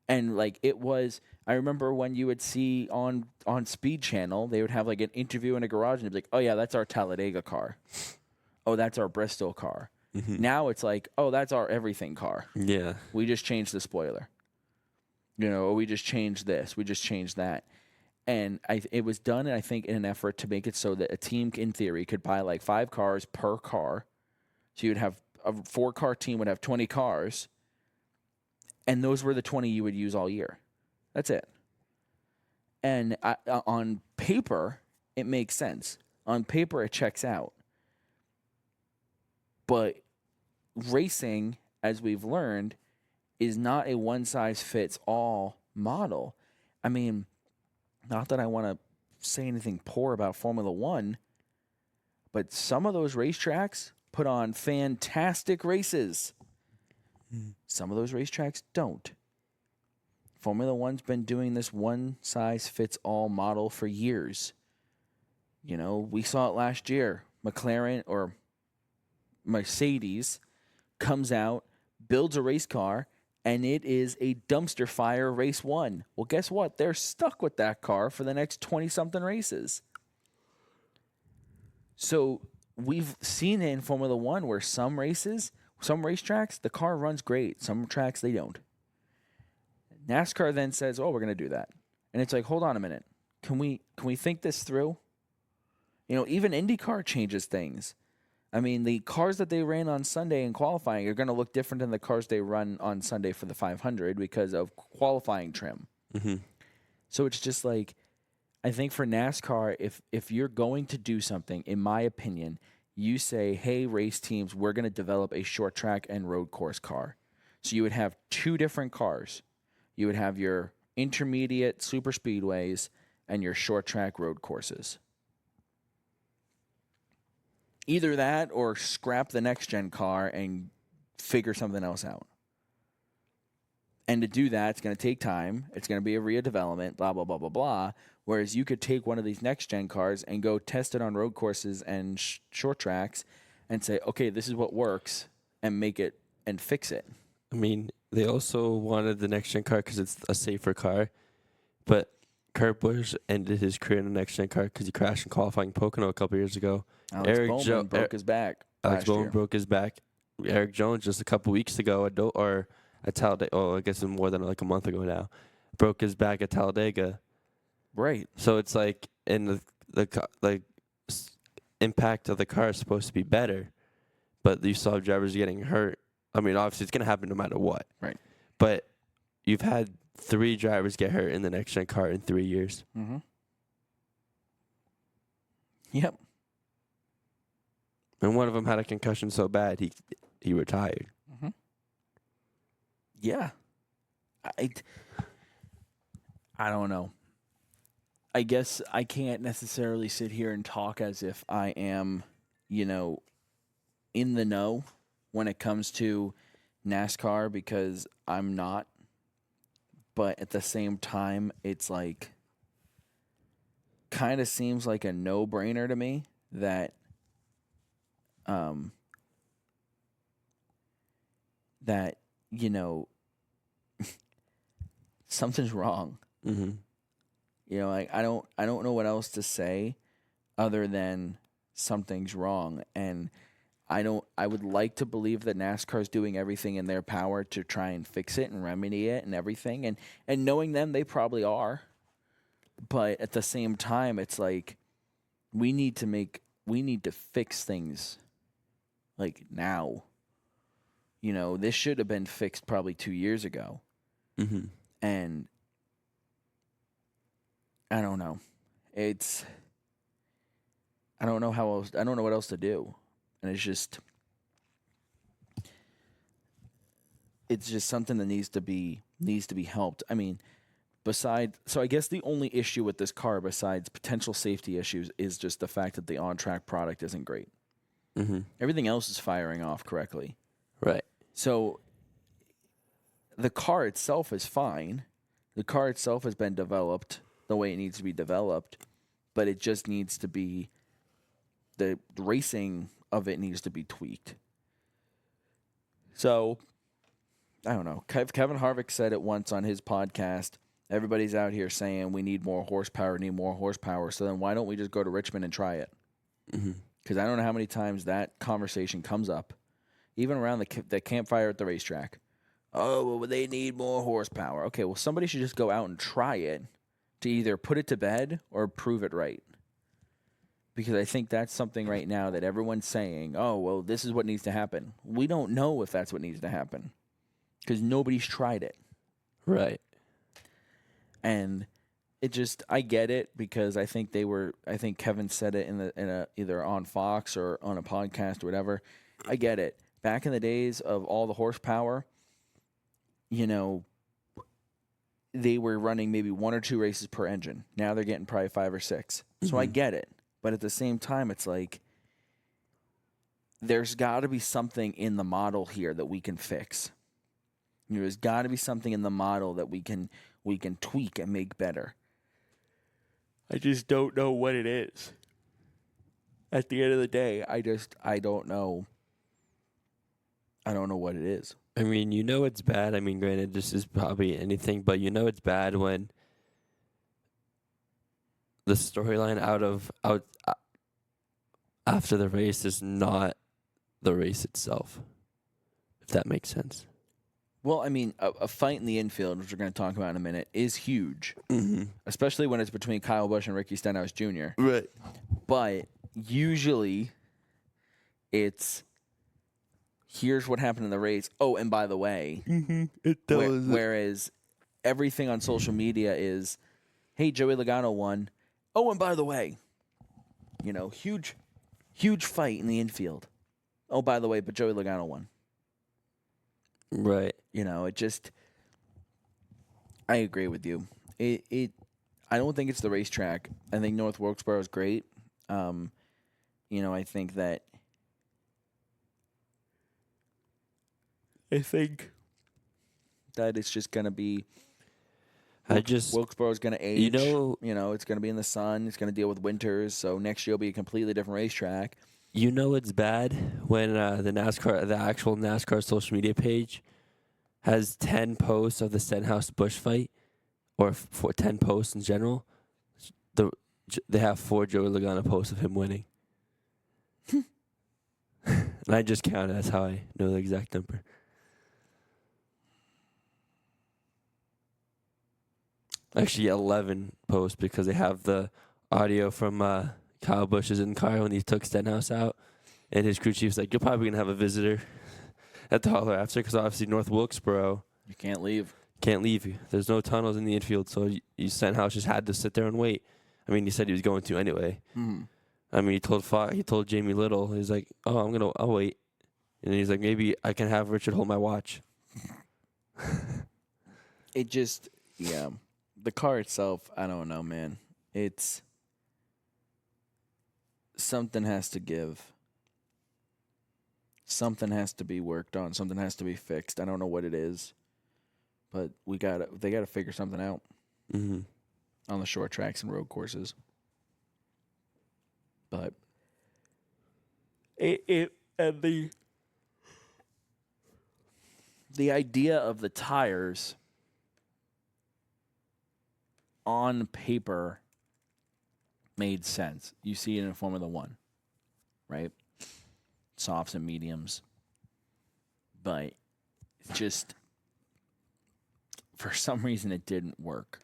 Speaker 1: and I remember when you would see on Speed Channel, they would have like an interview in a garage and they'd be like, oh yeah, that's our Talladega car, oh that's our Bristol car. Mm-hmm. Now it's like, oh that's our everything car.
Speaker 2: Yeah,
Speaker 1: we just changed the spoiler, we just changed this, we just changed that. And it was done, I think, in an effort to make it so that a team, in theory, could buy like 5 cars per car. So you'd have a 4-car team would have 20 cars, and those were the 20 you would use all year. That's it. And on paper, it makes sense. On paper, it checks out. But racing, as we've learned, is not a one-size-fits-all model. I mean, not that I want to say anything poor about Formula One, but some of those racetracks put on fantastic races. Some of those racetracks don't. Formula One's been doing this one-size-fits-all model for years. We saw it last year. McLaren or Mercedes comes out, builds a race car, and it is a dumpster fire race 1. Well, guess what? They're stuck with that car for the next 20-something races. So we've seen it in Formula One where some racetracks, the car runs great. Some tracks, they don't. NASCAR then says, oh, we're going to do that. And it's like, hold on a minute. Can we think this through? Even IndyCar changes things. I mean, the cars that they ran on Sunday in qualifying are going to look different than the cars they run on Sunday for the 500 because of qualifying trim.
Speaker 2: Mm-hmm.
Speaker 1: So it's just like, I think for NASCAR, if you're going to do something, in my opinion, you say, hey, race teams, we're going to develop a short track and road course car. So you would have 2 different cars. You would have your intermediate super speedways and your short track road courses. Either that or scrap the next gen car and figure something else out. And to do that, it's going to take time. It's going to be a redevelopment, blah, blah, blah, blah, blah. Whereas you could take one of these next gen cars and go test it on road courses and short tracks and say, okay, this is what works, and make it and fix it.
Speaker 2: I mean, they also wanted the next gen car because it's a safer car. But Kurt Busch ended his career in the next gen car because he crashed in qualifying Pocono a couple years ago.
Speaker 1: Alex Bowman broke his back.
Speaker 2: Alex Bowman broke his back. Eric Jones just a couple weeks ago, at Talladega. Oh, I guess it's more than like a month ago now. Broke his back at Talladega.
Speaker 1: Right.
Speaker 2: So it's like, in the impact of the car is supposed to be better, but you saw drivers getting hurt. I mean, obviously it's gonna happen no matter what.
Speaker 1: Right.
Speaker 2: But you've had 3 drivers get hurt in the next gen car in 3 years.
Speaker 1: Mm-hmm. Yep.
Speaker 2: And one of them had a concussion so bad he retired.
Speaker 1: Mm-hmm. Yeah. I don't know. I guess I can't necessarily sit here and talk as if I am, in the know when it comes to NASCAR, because I'm not. But at the same time, it's like, kind of seems like a no-brainer to me that that, something's wrong.
Speaker 2: Mm-hmm.
Speaker 1: Like I don't know what else to say other than something's wrong. And I would like to believe that NASCAR is doing everything in their power to try and fix it and remedy it and everything. And knowing them, they probably are. But at the same time, it's like we need to fix things like now. This should have been fixed probably 2 years ago.
Speaker 2: Mm-hmm.
Speaker 1: And I don't know. I don't know how else. I don't know what else to do. And it's just something that needs to be helped. I mean, so I guess the only issue with this car besides potential safety issues is just the fact that the on-track product isn't great.
Speaker 2: Mm-hmm.
Speaker 1: Everything else is firing off correctly.
Speaker 2: Right.
Speaker 1: So the car itself is fine. The car itself has been developed the way it needs to be developed, but it just needs to be the racing of it needs to be tweaked. So I don't know. Kevin Harvick said it once on his podcast. Everybody's out here saying we need more horsepower, So then why don't we just go to Richmond and try it? Because I don't know how many times that conversation comes up, even around the campfire at the racetrack. Oh, well, they need more horsepower. Okay, well, somebody should just go out and try it to either put it to bed or prove it right. Because I think that's something right now that everyone's saying, oh, well, this is what needs to happen. We don't know if that's what needs to happen because nobody's tried it.
Speaker 2: Right.
Speaker 1: And I get it because I think Kevin said it in either on Fox or on a podcast or whatever. I get it. Back in the days of all the horsepower, they were running maybe 1 or 2 races per engine. Now they're getting probably 5 or 6. So I get it. But at the same time, it's like there's got to be something in the model here that we can fix. There's got to be something in the model that we can tweak and make better. I just don't know what it is. At the end of the day, I don't know. I don't know what it is.
Speaker 2: I mean, it's bad. I mean, granted, this is probably anything, but it's bad when the storyline out after the race is not the race itself, if that makes sense.
Speaker 1: Well, I mean, a fight in the infield, which we're going to talk about in a minute, is huge, especially when it's between Kyle Busch and Ricky Stenhouse Jr.
Speaker 2: Right.
Speaker 1: But usually it's here's what happened in the race. Oh, and by the way,
Speaker 2: it does.
Speaker 1: Whereas everything on social media is, hey, Joey Logano won. Oh, and by the way, huge fight in the infield. Oh, by the way, but Joey Logano won.
Speaker 2: Right.
Speaker 1: It just, I agree with you. I don't think it's the racetrack. I think North Wilkesboro is great. I think that it's just going to be Wilkesboro is going to age. It's going to be in the sun. It's going to deal with winters. So next year will be a completely different racetrack.
Speaker 2: It's bad when the actual NASCAR social media page has 10 posts of the Stenhouse Busch fight, or 10 posts in general. They have 4 Joey Logano posts of him winning. And I just counted. That's how I know the exact number. Actually, 11 posts because they have the audio from Kyle Busch's in car when he took Stenhouse out. And his crew chief's like, you're probably going to have a visitor at the hauler after because obviously North Wilkesboro.
Speaker 1: You can't leave.
Speaker 2: Can't leave. There's no tunnels in the infield, so Stenhouse just had to sit there and wait. I mean, he said he was going to anyway.
Speaker 1: Mm-hmm.
Speaker 2: I mean, he told Jamie Little, he's like, oh, I'll wait. And he's like, maybe I can have Richard hold my watch.
Speaker 1: It just, the car itself, I don't know, man. It's, something has to give. Something has to be worked on. Something has to be fixed. I don't know what it is, but they gotta figure something out on the short tracks and road courses. But And the idea of the tires on paper made sense. You see it in Formula One, right? Softs and mediums. But just for some reason it didn't work.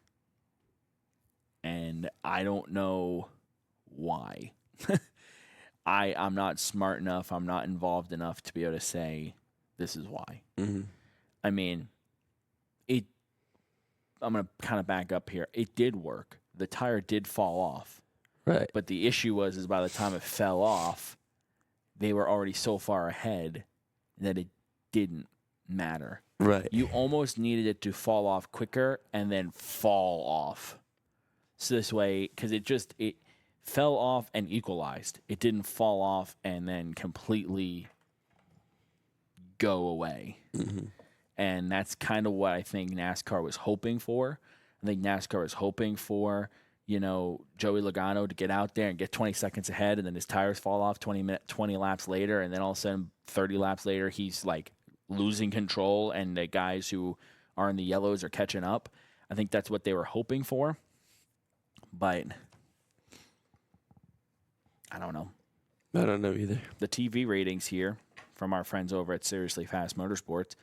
Speaker 1: And I don't know why. I'm not smart enough, I'm not involved enough to be able to say this is why.
Speaker 2: Mm-hmm.
Speaker 1: I mean, I'm going to kind of back up here. It did work. The tire did fall off.
Speaker 2: Right.
Speaker 1: But the issue was by the time it fell off, they were already so far ahead that it didn't matter.
Speaker 2: Right.
Speaker 1: You almost needed it to fall off quicker and then fall off. So this way, because it fell off and equalized. It didn't fall off and then completely go away.
Speaker 2: Mm-hmm.
Speaker 1: And that's kind of what I think NASCAR was hoping for. I think NASCAR was hoping for, Joey Logano to get out there and get 20 seconds ahead, and then his tires fall off 20 laps later, and then all of a sudden 30 laps later he's like losing control, and the guys who are in the yellows are catching up. I think that's what they were hoping for. But I don't know.
Speaker 2: I don't know either.
Speaker 1: The TV ratings here from our friends over at Seriously Fast Motorsports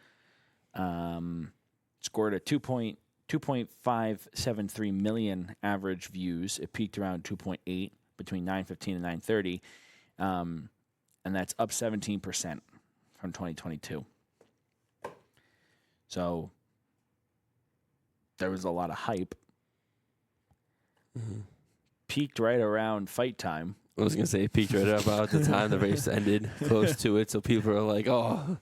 Speaker 1: scored a 2.573 million average views. It peaked around 2.8 between 9:15 and 9:30, and that's up 17% from 2022. So there was a lot of hype.
Speaker 2: Mm-hmm.
Speaker 1: Peaked right around fight time.
Speaker 2: I was going to say it peaked right about the time the race ended, close to it, so people are like, oh.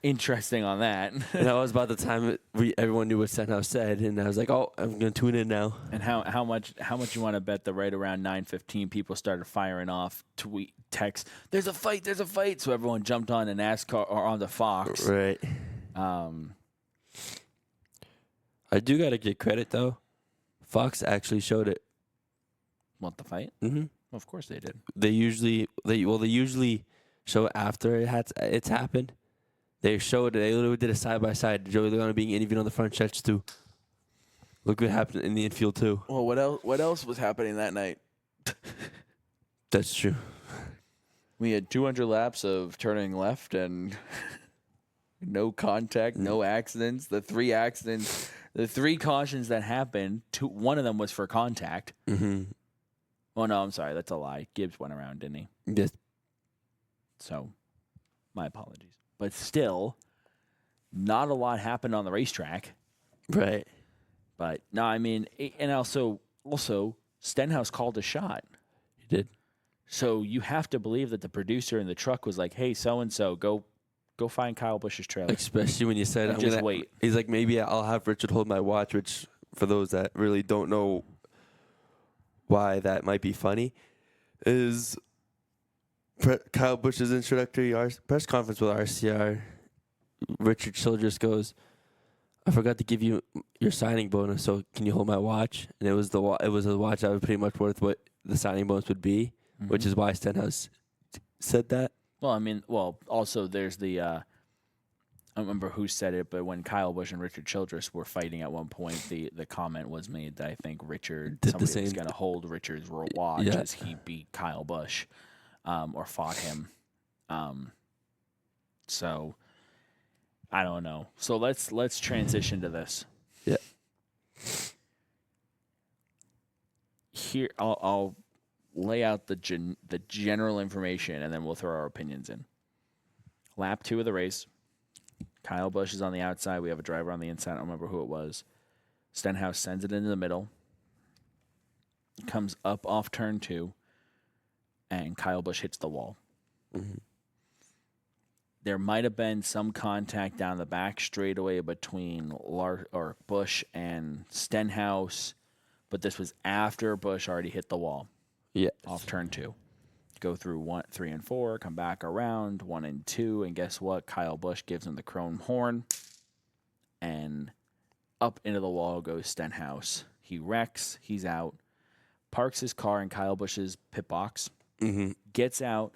Speaker 1: Interesting on that.
Speaker 2: And that was about the time everyone knew what Stenhouse said, and I was like, oh, I'm going to tune in now.
Speaker 1: And how much you want to bet that right around 9:15 people started firing off text, there's a fight, so everyone jumped on the NASCAR or on the Fox.
Speaker 2: Right. I do got to get credit, though. Fox actually showed it.
Speaker 1: Want the fight?
Speaker 2: Mm-hmm.
Speaker 1: Of course they did.
Speaker 2: They usually show it after it's happened. They showed it. They literally did a side by side. Joey Logano being interviewed on the front stretch too. Look what happened in the infield too.
Speaker 1: Well, what else was happening that night?
Speaker 2: That's true.
Speaker 1: We had 200 laps of turning left and no contact, no accidents. The three cautions that happened, one of them was for contact.
Speaker 2: Mm-hmm.
Speaker 1: Oh, no, I'm sorry. That's a lie. Gibbs went around, didn't he?
Speaker 2: Yes.
Speaker 1: So, my apologies. But still, not a lot happened on the racetrack.
Speaker 2: Right.
Speaker 1: But, no, I mean, and also Stenhouse called a shot.
Speaker 2: He did.
Speaker 1: So, you have to believe that the producer in the truck was like, hey, so-and-so, go find Kyle Busch's trailer.
Speaker 2: Especially when you said,
Speaker 1: wait.
Speaker 2: He's like, maybe I'll have Richard hold my watch, which, for those that really don't know why that might be funny, is Kyle Busch's introductory press conference with RCR. Richard Childress goes, I forgot to give you your signing bonus, so can you hold my watch? And it was a watch that was pretty much worth what the signing bonus would be, which is why Stenhouse said that.
Speaker 1: Well, I mean, also there's the I don't remember who said it, but when Kyle Busch and Richard Childress were fighting at one point, the comment was made that I think somebody was going to hold Richard's watch as he beat Kyle Busch or fought him. So I don't know. So let's transition to this.
Speaker 2: Yeah.
Speaker 1: Here, I'll lay out the general information, and then we'll throw our opinions in. Lap 2 of the race. Kyle Busch is on the outside. We have a driver on the inside. I don't remember who it was. Stenhouse sends it into the middle. Comes up off turn 2. And Kyle Busch hits the wall.
Speaker 2: Mm-hmm.
Speaker 1: There might have been some contact down the back straightaway between Busch and Stenhouse. But this was after Busch already hit the wall.
Speaker 2: Yeah.
Speaker 1: Off turn 2. Go through 1, 3, and 4, come back around 1 and 2, and guess what? Kyle Busch gives him the chrome horn, and up into the wall goes Stenhouse. He wrecks, he's out, parks his car in Kyle Busch's pit box, gets out,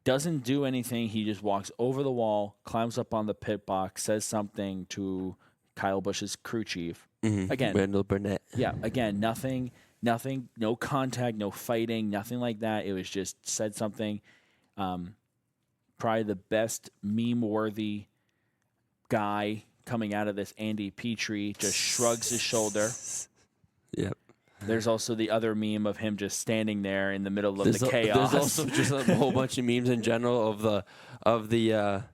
Speaker 1: doesn't do anything. He just walks over the wall, climbs up on the pit box, says something to Kyle Busch's crew chief. Again,
Speaker 2: Randall Burnett.
Speaker 1: yeah, again, nothing, no contact, no fighting, nothing like that. It was just said something. Probably the best meme-worthy guy coming out of this, Andy Petrie, just shrugs his shoulder.
Speaker 2: Yep.
Speaker 1: There's also the other meme of him just standing there in the middle of the chaos.
Speaker 2: There's also just a whole bunch of memes in general of the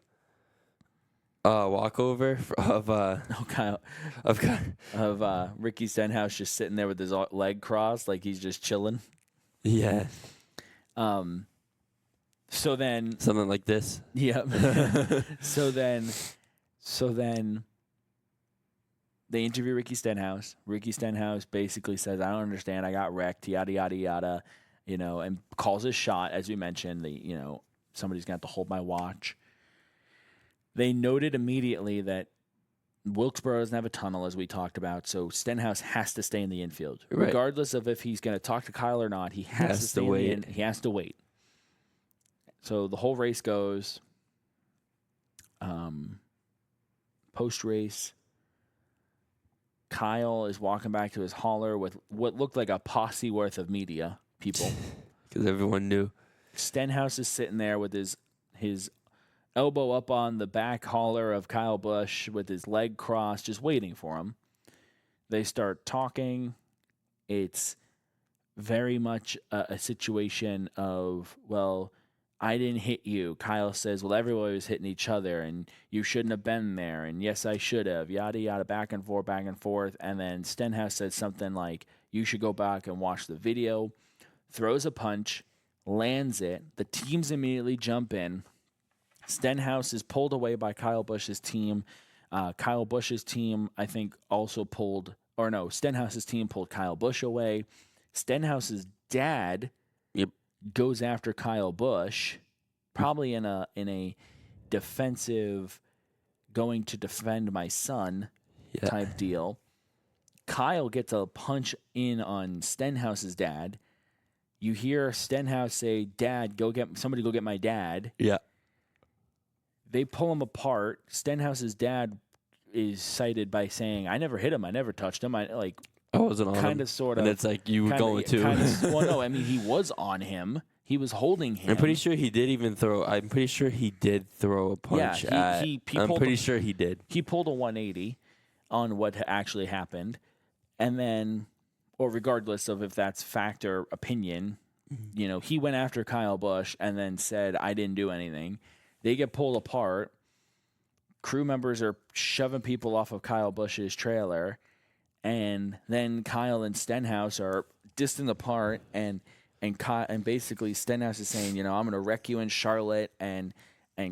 Speaker 2: walkover
Speaker 1: of Ricky Stenhouse just sitting there with his leg crossed, like he's just chilling.
Speaker 2: Yeah.
Speaker 1: So then
Speaker 2: Something like this.
Speaker 1: yeah. So then they interview Ricky Stenhouse. Ricky Stenhouse basically says, "I don't understand. I got wrecked. Yada yada yada," and calls his shot. As we mentioned, somebody's gonna have to hold my watch. They noted immediately that Wilkesboro doesn't have a tunnel, as we talked about, so Stenhouse has to stay in the infield,
Speaker 2: right.
Speaker 1: Regardless of if he's going to talk to Kyle or not. He has to stay in the He has to wait. So the whole race goes. Post race, Kyle is walking back to his hauler with what looked like a posse worth of media people,
Speaker 2: because everyone knew.
Speaker 1: Stenhouse is sitting there with his elbow up on the back hauler of Kyle Busch with his leg crossed, just waiting for him. They start talking. It's very much a situation of, well, I didn't hit you. Kyle says, well, everybody was hitting each other, and you shouldn't have been there, and yes, I should have, yada, yada, back and forth. And then Stenhouse said something like, you should go back and watch the video, throws a punch, lands it. The teams immediately jump in. Stenhouse is pulled away by Kyle Busch's team. Kyle Busch's team, I think, Stenhouse's team pulled Kyle Busch away. Stenhouse's dad goes after Kyle Busch, probably in a defensive, going to defend my son type deal. Kyle gets a punch in on Stenhouse's dad. You hear Stenhouse say, "Dad, go get my dad."
Speaker 2: Yeah.
Speaker 1: They pull him apart. Stenhouse's dad is cited by saying, "I never hit him. I never touched him. I
Speaker 2: wasn't on him."
Speaker 1: Kind of, sort of.
Speaker 2: And it's like you were going to.
Speaker 1: Well, no, I mean, he was on him. He was holding him.
Speaker 2: I'm pretty sure he did throw a punch.
Speaker 1: Yeah,
Speaker 2: I'm pretty sure he did.
Speaker 1: He pulled a 180 on what actually happened. And then, or regardless of if that's fact or opinion, he went after Kyle Busch and then said, I didn't do anything. They get pulled apart. Crew members are shoving people off of Kyle Busch's trailer. And then Kyle and Stenhouse are distant apart, and basically Stenhouse is saying, I'm going to wreck you in Charlotte, and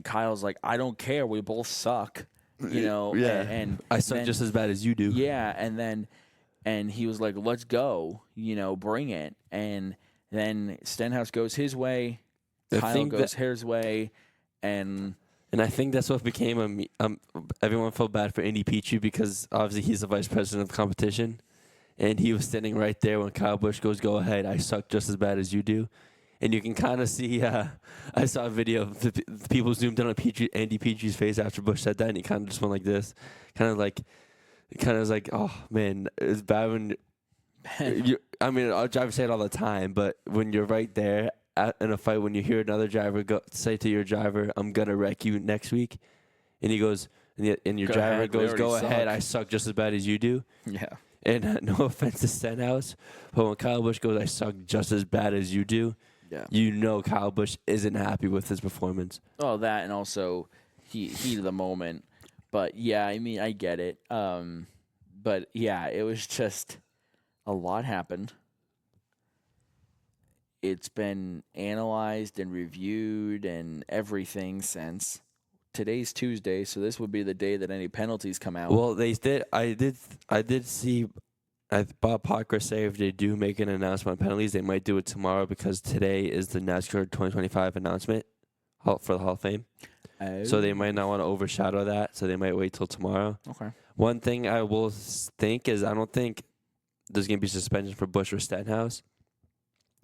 Speaker 1: Kyle's like, I don't care, we both suck,
Speaker 2: Yeah.
Speaker 1: And
Speaker 2: I suck just as bad as you do.
Speaker 1: Yeah, and he was like, let's go, bring it. And then Stenhouse goes his way, Kyle goes his way, and
Speaker 2: I think that's what became everyone felt bad for Andy Petrie because obviously he's the vice president of competition, and he was standing right there when Kyle Busch goes, "Go ahead, I suck just as bad as you do," and you can kind of see. I saw a video of the people zoomed in on Andy Petrie's face after Busch said that, and he kind of just went like this, kind of was like, "Oh man, it's bad when." Our drivers say it all the time, but when you're right there in a fight, when you hear another driver say to your driver, "I'm gonna wreck you next week," and he goes, and your driver goes, "Go ahead, I suck just as bad as you do."
Speaker 1: Yeah.
Speaker 2: And no offense to Stenhouse, but when Kyle Busch goes, "I suck just as bad as you do," Kyle Busch isn't happy with his performance.
Speaker 1: Oh, that, and also heat of the moment. But yeah, I mean, I get it. But yeah, it was just a lot happened. It's been analyzed and reviewed and everything since. Today's Tuesday, so this would be the day that any penalties come out.
Speaker 2: Well, they did. I did see Bob Parker say if they do make an announcement on penalties, they might do it tomorrow because today is the NASCAR 2025 announcement for the Hall of Fame. So they might not want to overshadow that, so they might wait till tomorrow.
Speaker 1: Okay.
Speaker 2: One thing I will think is I don't think there's going to be suspension for Busch or Stenhouse.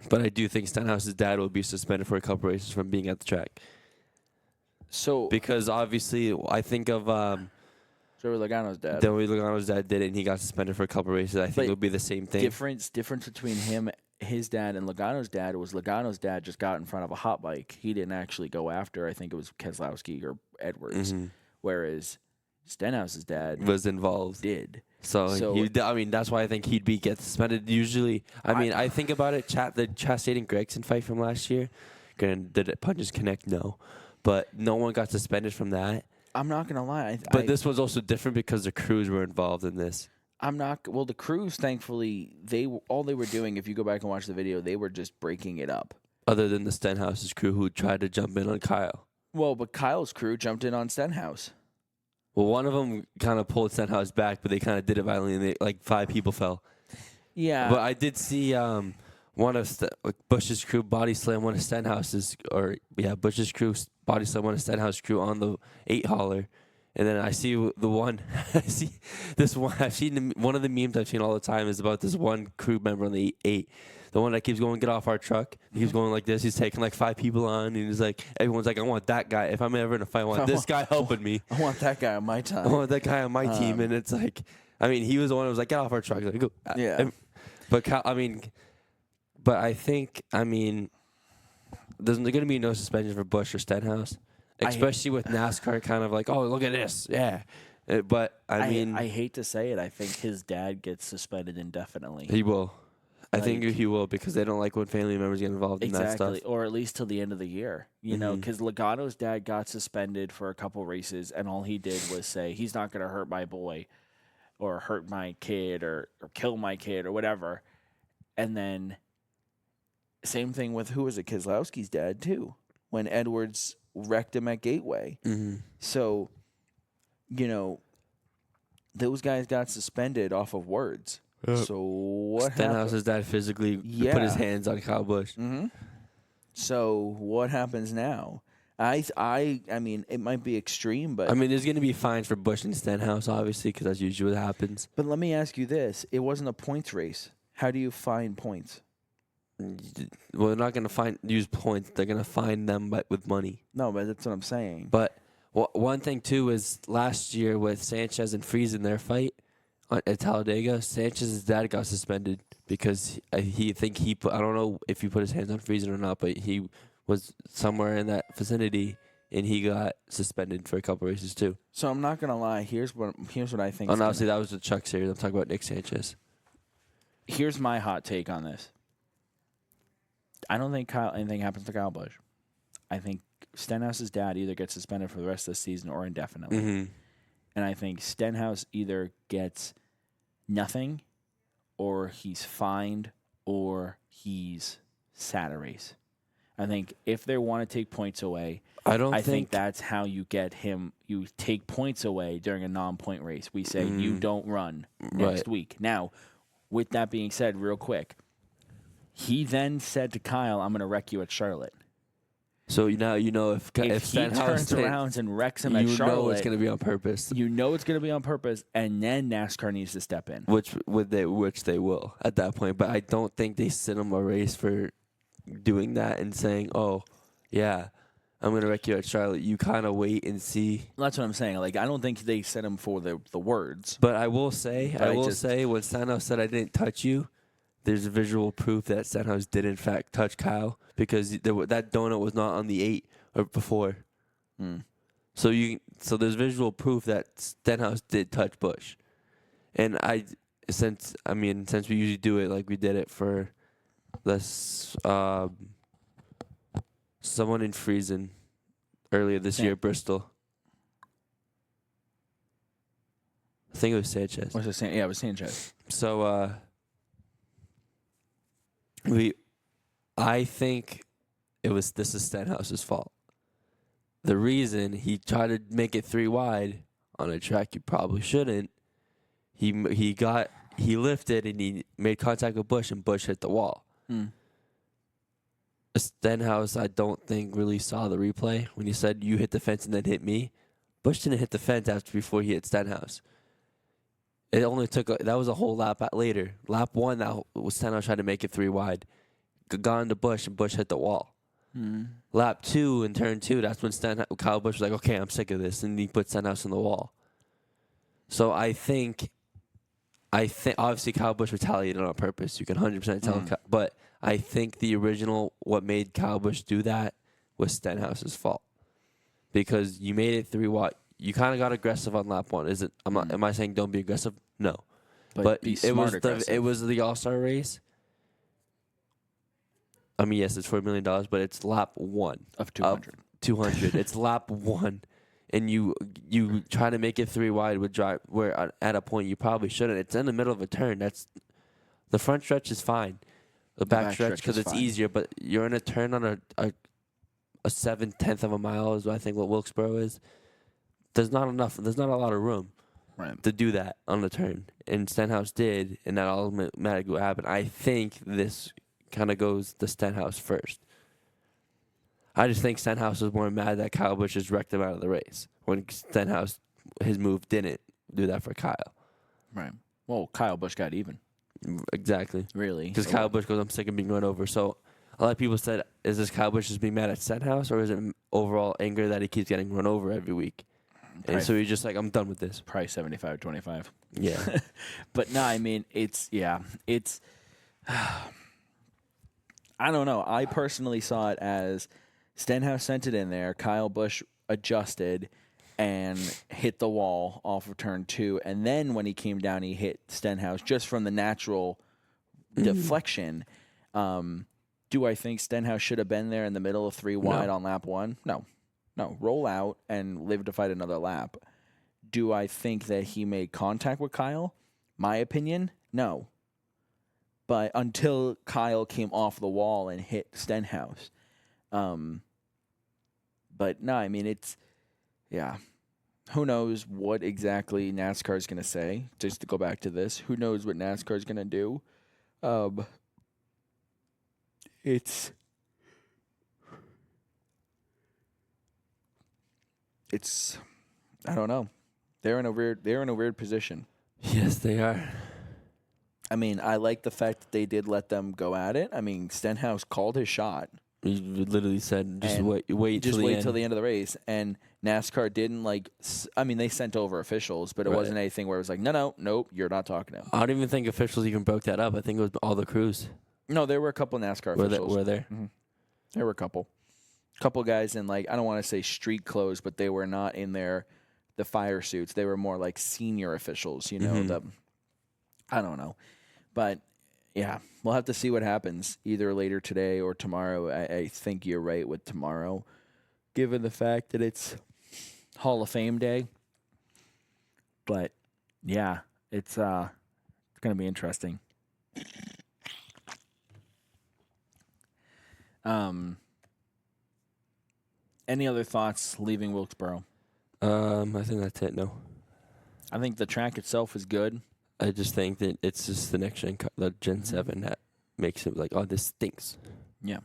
Speaker 2: But I do think Stenhouse's dad will be suspended for a couple races from being at the track.
Speaker 1: So
Speaker 2: Because obviously, I think of
Speaker 1: Joey Logano's dad.
Speaker 2: Joey Logano's dad did it, and he got suspended for a couple races. I think it would be the same thing.
Speaker 1: Difference between him, his dad, and Logano's dad was Logano's dad just got in front of a hot bike. He didn't actually go after. I think it was Keselowski or Edwards.
Speaker 2: Mm-hmm.
Speaker 1: Whereas Stenhouse's dad
Speaker 2: Was involved.
Speaker 1: did.
Speaker 2: So I mean, that's why I think he'd get suspended. Usually, I think about it. The Chastain and Gregson fight from last year. Did it punches connect? No, but no one got suspended from that.
Speaker 1: I'm not gonna lie.
Speaker 2: But this was also different because the crews were involved in this.
Speaker 1: Well, the crews, thankfully, all they were doing. If you go back and watch the video, they were just breaking it up.
Speaker 2: Other than the Stenhouse's crew who tried to jump in on Kyle.
Speaker 1: Well, but Kyle's crew jumped in on Stenhouse.
Speaker 2: Well, one of them kind of pulled Stenhouse back, but they kind of did it violently, and 5 people fell.
Speaker 1: Yeah.
Speaker 2: But I did see one of Bush's crew body slam one of Stenhouse's, Bush's crew body slam one of Stenhouse's crew on the 8-hauler. And then I see the one, I've seen one of the memes I've seen all the time is about this one crew member on the 8. The one that keeps going, get off our truck. He keeps going like this. He's taking 5 people on. And he's like, everyone's like, I want that guy. If I'm ever in a fight, I want this guy helping me.
Speaker 1: I want that guy on my time.
Speaker 2: I want that guy on my team. And it's like, I mean, he was the one who was like, get off our truck. Like, go.
Speaker 1: Yeah.
Speaker 2: But I think, there's going to be no suspension for Bush or Stenhouse. Especially with NASCAR kind of like, oh, look at this. Yeah. But, I
Speaker 1: hate to say it. I think his dad gets suspended indefinitely.
Speaker 2: He will. I think he will because they don't like when family members get involved in that stuff.
Speaker 1: Or at least till the end of the year. You know, because Logano's dad got suspended for a couple races, and all he did was say, he's not going to hurt my boy or hurt my kid or kill my kid or whatever. And then same thing with, who was it, Keselowski's dad, too, when Edwards wrecked him at Gateway.
Speaker 2: Mm-hmm.
Speaker 1: So, those guys got suspended off of words. So what
Speaker 2: Stenhouse's dad physically put his hands on Kyle Busch.
Speaker 1: Mm-hmm. So what happens now? I mean, it might be extreme, but
Speaker 2: there's going to be fines for Busch and Stenhouse, obviously, because that's usually what happens.
Speaker 1: But let me ask you this: it wasn't a points race. How do you fine points?
Speaker 2: Well, they're not going to use points. They're going to fine them with money.
Speaker 1: No, but that's what I'm saying.
Speaker 2: But one thing too is last year with Sanchez and Friesen, their fight at Talladega, Sanchez's dad got suspended because I don't know if he put his hands on Friesen or not, but he was somewhere in that vicinity and he got suspended for a couple races too.
Speaker 1: So I'm not gonna lie. Here's what I think.
Speaker 2: And obviously that was the Chuck series. I'm talking about Nick Sanchez.
Speaker 1: Here's my hot take on this. I don't think anything happens to Kyle Busch. I think Stenhouse's dad either gets suspended for the rest of the season or indefinitely.
Speaker 2: Mm-hmm.
Speaker 1: And I think Stenhouse either gets nothing, or he's fined, or he's sat a race. I think if they want to take points away, I think that's how you get him. You take points away during a non-point race. We say you don't run next week. Now, with that being said, real quick, he then said to Kyle, "I'm going to wreck you at Charlotte."
Speaker 2: So now if
Speaker 1: he turns around and wrecks him at Charlotte,
Speaker 2: you know it's going to be on purpose.
Speaker 1: You know it's going to be on purpose, and then NASCAR needs to step in.
Speaker 2: Which they will at that point. But I don't think they send him a race for doing that and saying, "Oh, yeah, I'm going to wreck you at Charlotte." You kind of wait and see.
Speaker 1: That's what I'm saying. I don't think they sent him for the words.
Speaker 2: But I will say, when Stenhouse said, "I didn't touch you," there's visual proof that Stenhouse did in fact touch Kyle because that donut was not on the 8 or before. So there's visual proof that Stenhouse did touch Busch. And since we usually do it like we did it for someone in Friesen earlier this year, Bristol. I think it was Sanchez.
Speaker 1: It was Sanchez.
Speaker 2: So I think this is Stenhouse's fault. The reason he tried to make it 3 wide on a track you probably shouldn't, he lifted and he made contact with Busch and Busch hit the wall. Stenhouse, I don't think really saw the replay when he said you hit the fence and then hit me. Busch didn't hit the fence before he hit Stenhouse. It only took that was a whole lap later. Lap 1, that was Stenhouse trying to make it 3 wide. got in the bush and Bush hit the wall. Lap 2 in turn 2, that's when Kyle Busch was like, okay, I'm sick of this, and he put Stenhouse in the wall. So I think obviously Kyle Busch retaliated on purpose. You can 100% tell, but I think the original what made Kyle Busch do that was Stenhouse's fault because you made it 3 wide. You kind of got aggressive on lap 1. Am I saying don't be aggressive? No, but
Speaker 1: be smart aggressive.
Speaker 2: It was the All-Star race. I mean, yes, it's $4 million, but it's lap 1
Speaker 1: of 200.
Speaker 2: 200. It's lap 1, and you try to make it 3 wide with drive. Where at a point you probably shouldn't. It's in the middle of a turn. The front stretch is fine. The back stretch because it's easier, but you're in a turn on a 7/10 of a mile is I think what Wilkesboro is. There's not enough. There's not a lot of room to do that on the turn, and Stenhouse did, and that automatically happened. I think this kind of goes to Stenhouse first. I just think Stenhouse was more mad that Kyle Busch just wrecked him out of the race when Stenhouse, his move didn't do that for Kyle.
Speaker 1: Right. Well, Kyle Busch got even.
Speaker 2: Exactly.
Speaker 1: Really?
Speaker 2: Because Kyle Busch goes, I'm sick of being run over. So a lot of people said, is this Kyle Busch just being mad at Stenhouse, or is it overall anger that he keeps getting run over every week? And so he's just like, I'm done with this.
Speaker 1: Probably 75-25.
Speaker 2: Yeah.
Speaker 1: But no, I mean, it's I don't know. I personally saw it as Stenhouse sent it in there. Kyle Busch adjusted and hit the wall off of turn 2. And then when he came down, he hit Stenhouse just from the natural deflection. Do I think Stenhouse should have been there in the middle of 3 wide on lap 1? No. Roll out and live to fight another lap. Do I think that he made contact with Kyle? My opinion, no. But until Kyle came off the wall and hit Stenhouse. But no, I mean, who knows what exactly NASCAR is going to say, just to go back to this. Who knows what NASCAR is going to do? It's I don't know. They're in a weird position.
Speaker 2: Yes, they are.
Speaker 1: I mean, I like the fact that they did let them go at it. I mean, Stenhouse called his shot.
Speaker 2: He literally said, just wait till the end
Speaker 1: of the race. And NASCAR didn't they sent over officials, but it wasn't anything where it was like, nope, you're not talking to him.
Speaker 2: I don't even think officials even broke that up. I think it was all the crews.
Speaker 1: No, there were a couple NASCAR officials.
Speaker 2: Were there?
Speaker 1: Mm-hmm. There were a couple guys in I don't want to say street clothes, but they were not in the fire suits. They were more like senior officials, I don't know. But, yeah, we'll have to see what happens either later today or tomorrow. I think you're right with tomorrow, given the fact that it's Hall of Fame day. But, yeah, it's going to be interesting. Any other thoughts leaving Wilkesboro?
Speaker 2: I think that's it, no.
Speaker 1: I think the track itself is good.
Speaker 2: I just think that it's just the next gen, the Gen 7 that makes it like, oh, this stinks.
Speaker 1: Yeah.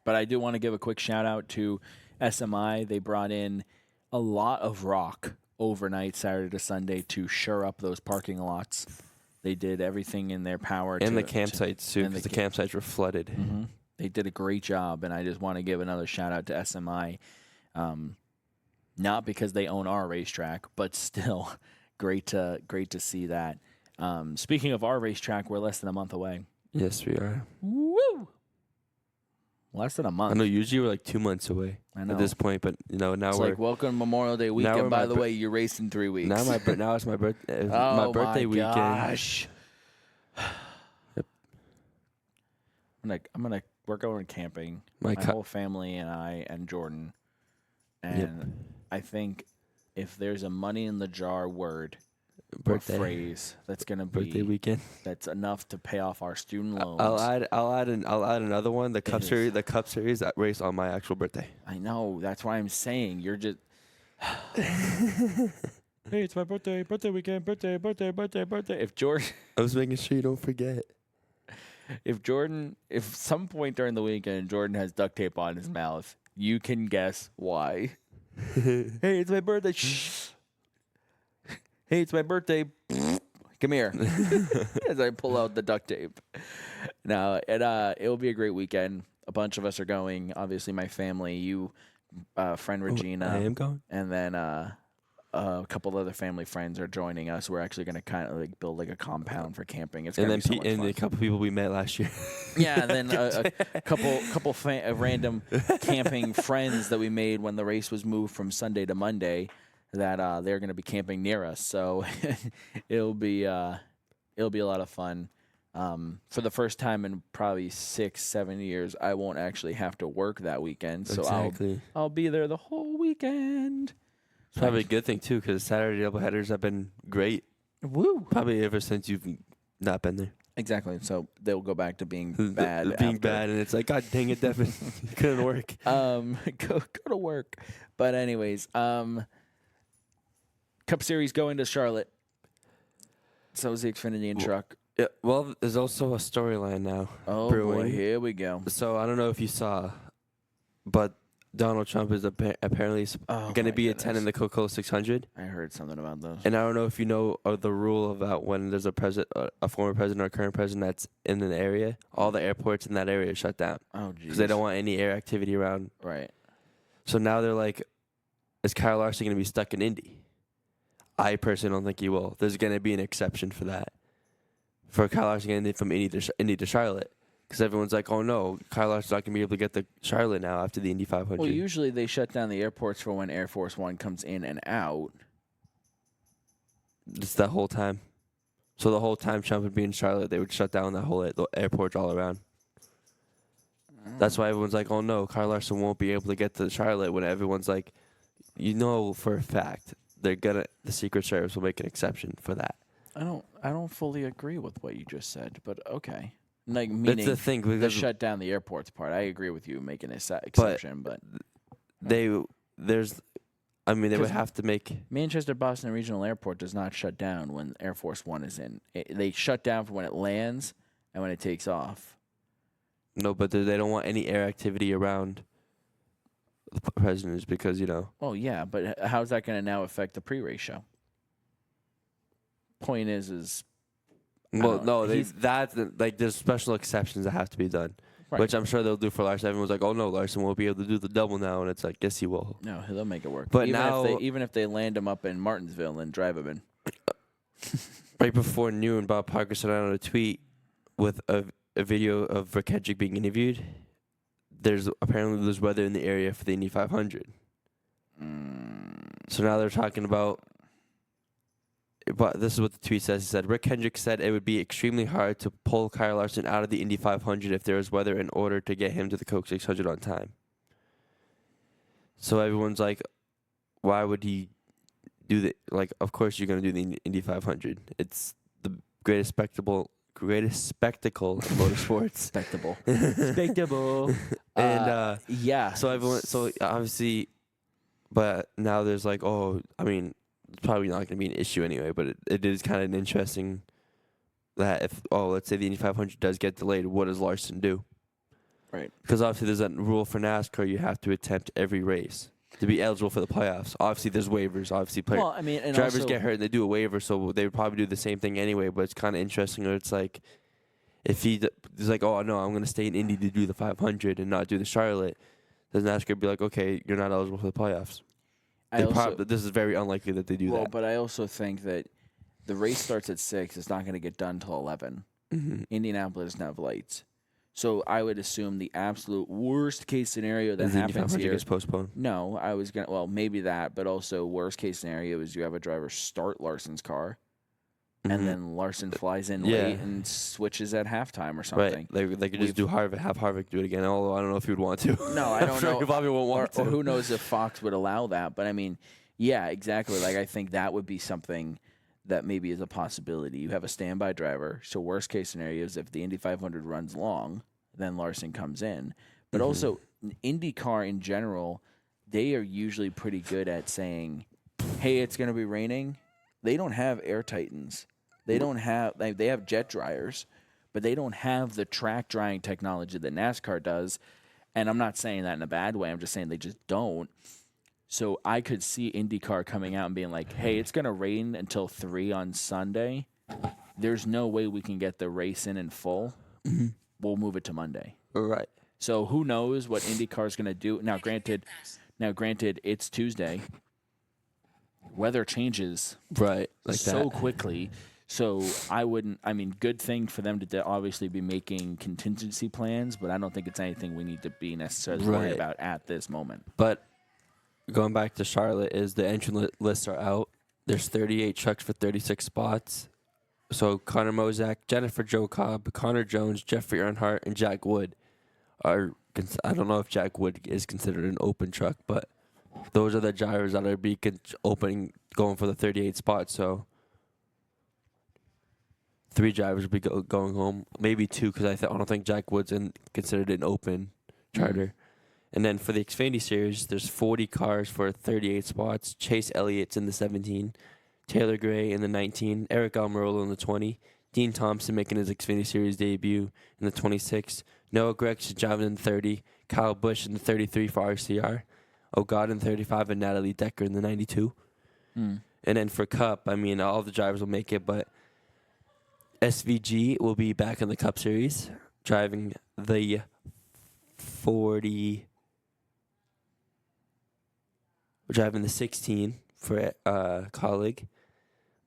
Speaker 1: But I do want to give a quick shout out to SMI. They brought in a lot of rock overnight, Saturday to Sunday, to shore up those parking lots. They did everything in their power.
Speaker 2: And the campsites, too, because the campsites were flooded.
Speaker 1: Mm-hmm. They did a great job, and I just want to give another shout out to SMI. Not because they own our racetrack, but still great to see that. Speaking of our racetrack, we're less than a month away.
Speaker 2: Yes, we are.
Speaker 1: Woo! Less than a month.
Speaker 2: I know. Usually we're like 2 months away at this point, but now
Speaker 1: it's
Speaker 2: we're
Speaker 1: like welcome Memorial Day weekend. By the way, you're racing 3 weeks.
Speaker 2: Now it's my birthday.
Speaker 1: Oh
Speaker 2: my birthday weekend.
Speaker 1: Gosh.
Speaker 2: Yep.
Speaker 1: We're going camping. My whole family and I and Jordan. And I think if there's a money in the jar word or phrase that's going to be
Speaker 2: birthday weekend,
Speaker 1: that's enough to pay off our student loans.
Speaker 2: I'll add another one. The Cup Series that race on my actual birthday.
Speaker 1: I know. That's why I'm saying you're just. Hey, it's my birthday weekend, birthday. If Jordan,
Speaker 2: I was making sure you don't forget.
Speaker 1: If some point during the weekend Jordan has duct tape on his mouth, you can guess why. Hey, it's my birthday. Shh. Hey, it's my birthday. Come here. As I pull out the duct tape. No, it will be a great weekend. A bunch of us are going. Obviously, my family, you, friend Regina,
Speaker 2: I am going.
Speaker 1: and then a couple other family friends are joining us. We're actually going to kind of like build like a compound for camping. It's
Speaker 2: And
Speaker 1: going to
Speaker 2: then
Speaker 1: be so much fun.
Speaker 2: a couple people we met last year.
Speaker 1: Yeah, and then a couple random camping friends that we made when the race was moved from Sunday to Monday. That they're going to be camping near us, so it'll be a lot of fun. For the first time in probably 6-7 years, I won't actually have to work that weekend, so
Speaker 2: Exactly.
Speaker 1: I'll be there the whole weekend.
Speaker 2: It's probably a good thing too, because Saturday doubleheaders have been great.
Speaker 1: Woo!
Speaker 2: Probably ever since you've not been there.
Speaker 1: Exactly. So they'll go back to being bad.
Speaker 2: Being bad, and it's like, God dang it, Devin, you couldn't work.
Speaker 1: Go to work. But anyways, Cup Series going to Charlotte. So is the Xfinity and truck.
Speaker 2: Yeah, well, there's also a storyline now.
Speaker 1: Oh
Speaker 2: brewing.
Speaker 1: boy, here we go.
Speaker 2: So I don't know if you saw, but Donald Trump is apparently going to be attending the Coca-Cola 600.
Speaker 1: I heard something about those.
Speaker 2: And I don't know if you know the rule about when there's a former president or a current president that's in an area, all the airports in that area are shut down.
Speaker 1: Oh, geez.
Speaker 2: Because they don't want any air activity around.
Speaker 1: Right.
Speaker 2: So now they're like, is Kyle Larson going to be stuck in Indy? I personally don't think he will. There's going to be an exception for that. For Kyle Larson getting from Indy to Charlotte. Because everyone's like, oh no, Kyle Larson's not going to be able to get to Charlotte now after the Indy 500.
Speaker 1: Well, usually they shut down the airports for when Air Force One comes in and out.
Speaker 2: Just that whole time. So the whole time Trump would be in Charlotte, they would shut down the whole the airports all around. That's why everyone's like, oh no, Kyle Larson won't be able to get to Charlotte, when everyone's like, you know for a fact the Secret Service will make an exception for that.
Speaker 1: I don't fully agree with what you just said, but okay. Like, meaning
Speaker 2: that's the thing.
Speaker 1: The shut down the airports part. I agree with you making an exception, but
Speaker 2: they would have to make
Speaker 1: Manchester Boston Regional Airport does not shut down when Air Force One is in. They shut down for when it lands and when it takes off.
Speaker 2: No, but they don't want any air activity around the presidents because, you know.
Speaker 1: Oh yeah, but how's that going to now affect the pre-race show? Point is.
Speaker 2: Well, no, there's special exceptions that have to be done,
Speaker 1: Right.
Speaker 2: which I'm sure they'll do for Larson. Everyone's like, oh no, Larson won't be able to do the double now, and it's like, yes, he will.
Speaker 1: No, they'll make it work.
Speaker 2: But
Speaker 1: even if they land him up in Martinsville and drive him in.
Speaker 2: Right before noon, Bob Parker sent out a tweet with a video of Rick Hedrick being interviewed. There's weather in the area for the Indy 500. So now they're talking about. But this is what the tweet says. He said, Rick Hendrick said it would be extremely hard to pull Kyle Larson out of the Indy 500 if there was weather in order to get him to the Coke 600 on time. So everyone's like, why would he do that? Like, of course you're going to do the Indy 500. It's the greatest spectacle in motorsports.
Speaker 1: Spectacle.
Speaker 2: And
Speaker 1: yeah.
Speaker 2: So obviously, but now there's like, oh, I mean, it's probably not going to be an issue anyway, but it is kind of an interesting that let's say the Indy 500 does get delayed, what does Larson do?
Speaker 1: Right.
Speaker 2: Because obviously there's that rule for NASCAR, you have to attempt every race to be eligible for the playoffs. Obviously there's waivers. Obviously drivers get hurt and they do a waiver, so they would probably do the same thing anyway, but it's kind of interesting where it's like, if he's like, oh no, I'm going to stay in Indy to do the 500 and not do the Charlotte, does NASCAR be like, okay, you're not eligible for the playoffs? This is very unlikely that they do that.
Speaker 1: Well, but I also think that the race starts at 6. It's not going to get done till 11.
Speaker 2: Mm-hmm.
Speaker 1: Indianapolis doesn't have lights. So I would assume the absolute worst case scenario that happens here
Speaker 2: gets postponed.
Speaker 1: No, I was going to, well, maybe that, but also worst case scenario is you have a driver start Larson's car, and then Larson flies in late and switches at halftime or something.
Speaker 2: Right. They could just have Harvick do it again, although I don't know if he would want to.
Speaker 1: No, I don't know.
Speaker 2: He probably won't want to.
Speaker 1: Or who knows if Fox would allow that. But, I mean, yeah, exactly. Like, I think that would be something that maybe is a possibility. You have a standby driver, so worst case scenario is if the Indy 500 runs long, then Larson comes in. But also, IndyCar in general, they are usually pretty good at saying, hey, it's going to be raining. They don't have air titans. They don't have they have jet dryers, but they don't have the track drying technology that NASCAR does. And I'm not saying that in a bad way. I'm just saying they just don't. So I could see IndyCar coming out and being like, hey, it's going to rain until 3 on Sunday. There's no way we can get the race in full. we'll move it to Monday.
Speaker 2: Right.
Speaker 1: So who knows what IndyCar is going to do? Now, granted, it's Tuesday. Weather changes
Speaker 2: Right. Like
Speaker 1: so
Speaker 2: that.
Speaker 1: quickly. So good thing for them to obviously be making contingency plans, but I don't think it's anything we need to be necessarily worried about at this moment.
Speaker 2: But going back to Charlotte, is the entry lists are out. There's 38 trucks for 36 spots. So Connor Mozak, Jennifer Jo Cobb, Connor Jones, Jeffrey Earnhardt, and Jack Wood are. I don't know if Jack Wood is considered an open truck, but those are the drivers that are going for the 38 spots. So 3 drivers will be going home, maybe 2, because I don't think Jack Wood's considered an open charter. And then for the Xfinity Series, there's 40 cars for 38 spots. Chase Elliott's in the 17, Taylor Gray in the 19, Eric Almirola in the 20, Dean Thompson making his Xfinity Series debut in the 26, Noah Gregson driving in the 30, Kyle Busch in the 33 for RCR, O'God in the 35, and Natalie Decker in the 92. And then for Cup, all the drivers will make it, but SVG will be back in the Cup Series, driving the 16 for colleague,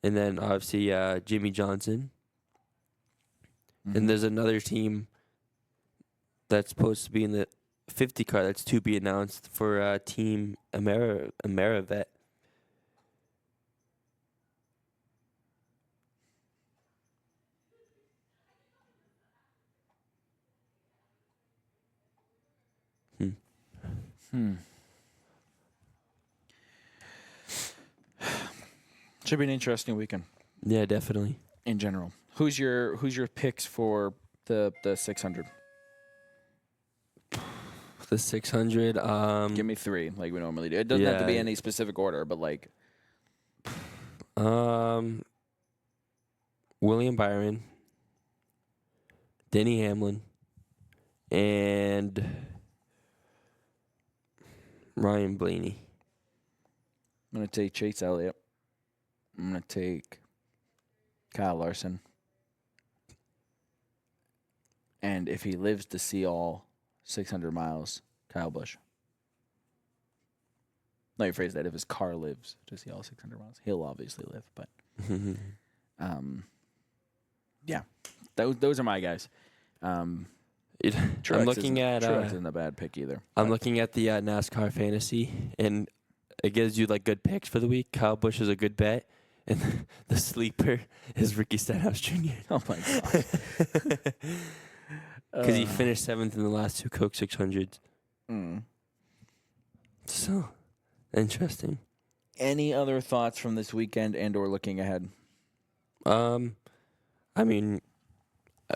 Speaker 2: and then obviously Jimmy Johnson. And there's another team that's supposed to be in the 50 car that's to be announced for Team Amerivet.
Speaker 1: Should be an interesting weekend.
Speaker 2: Yeah, definitely.
Speaker 1: In general, who's your picks for the 600?
Speaker 2: The 600.
Speaker 1: Give me 3, like we normally do. It doesn't have to be any specific order, but like.
Speaker 2: William Byron, Denny Hamlin, and Ryan Blaney.
Speaker 1: I'm going to take Chase Elliott. I'm going to take Kyle Larson. And if he lives to see all 600 miles, Kyle Busch. Let me phrase that. If his car lives to see all 600 miles, he'll obviously live. But, yeah, those are my guys.
Speaker 2: I'm looking at
Speaker 1: Truex isn't a bad pick either.
Speaker 2: I'm looking at the NASCAR fantasy, and it gives you like good picks for the week. Kyle Busch is a good bet, and the sleeper is Ricky Stenhouse Jr.
Speaker 1: Oh my god!
Speaker 2: Because he finished 7th in the last 2 Coke 600s. So interesting.
Speaker 1: Any other thoughts from this weekend and/or looking ahead?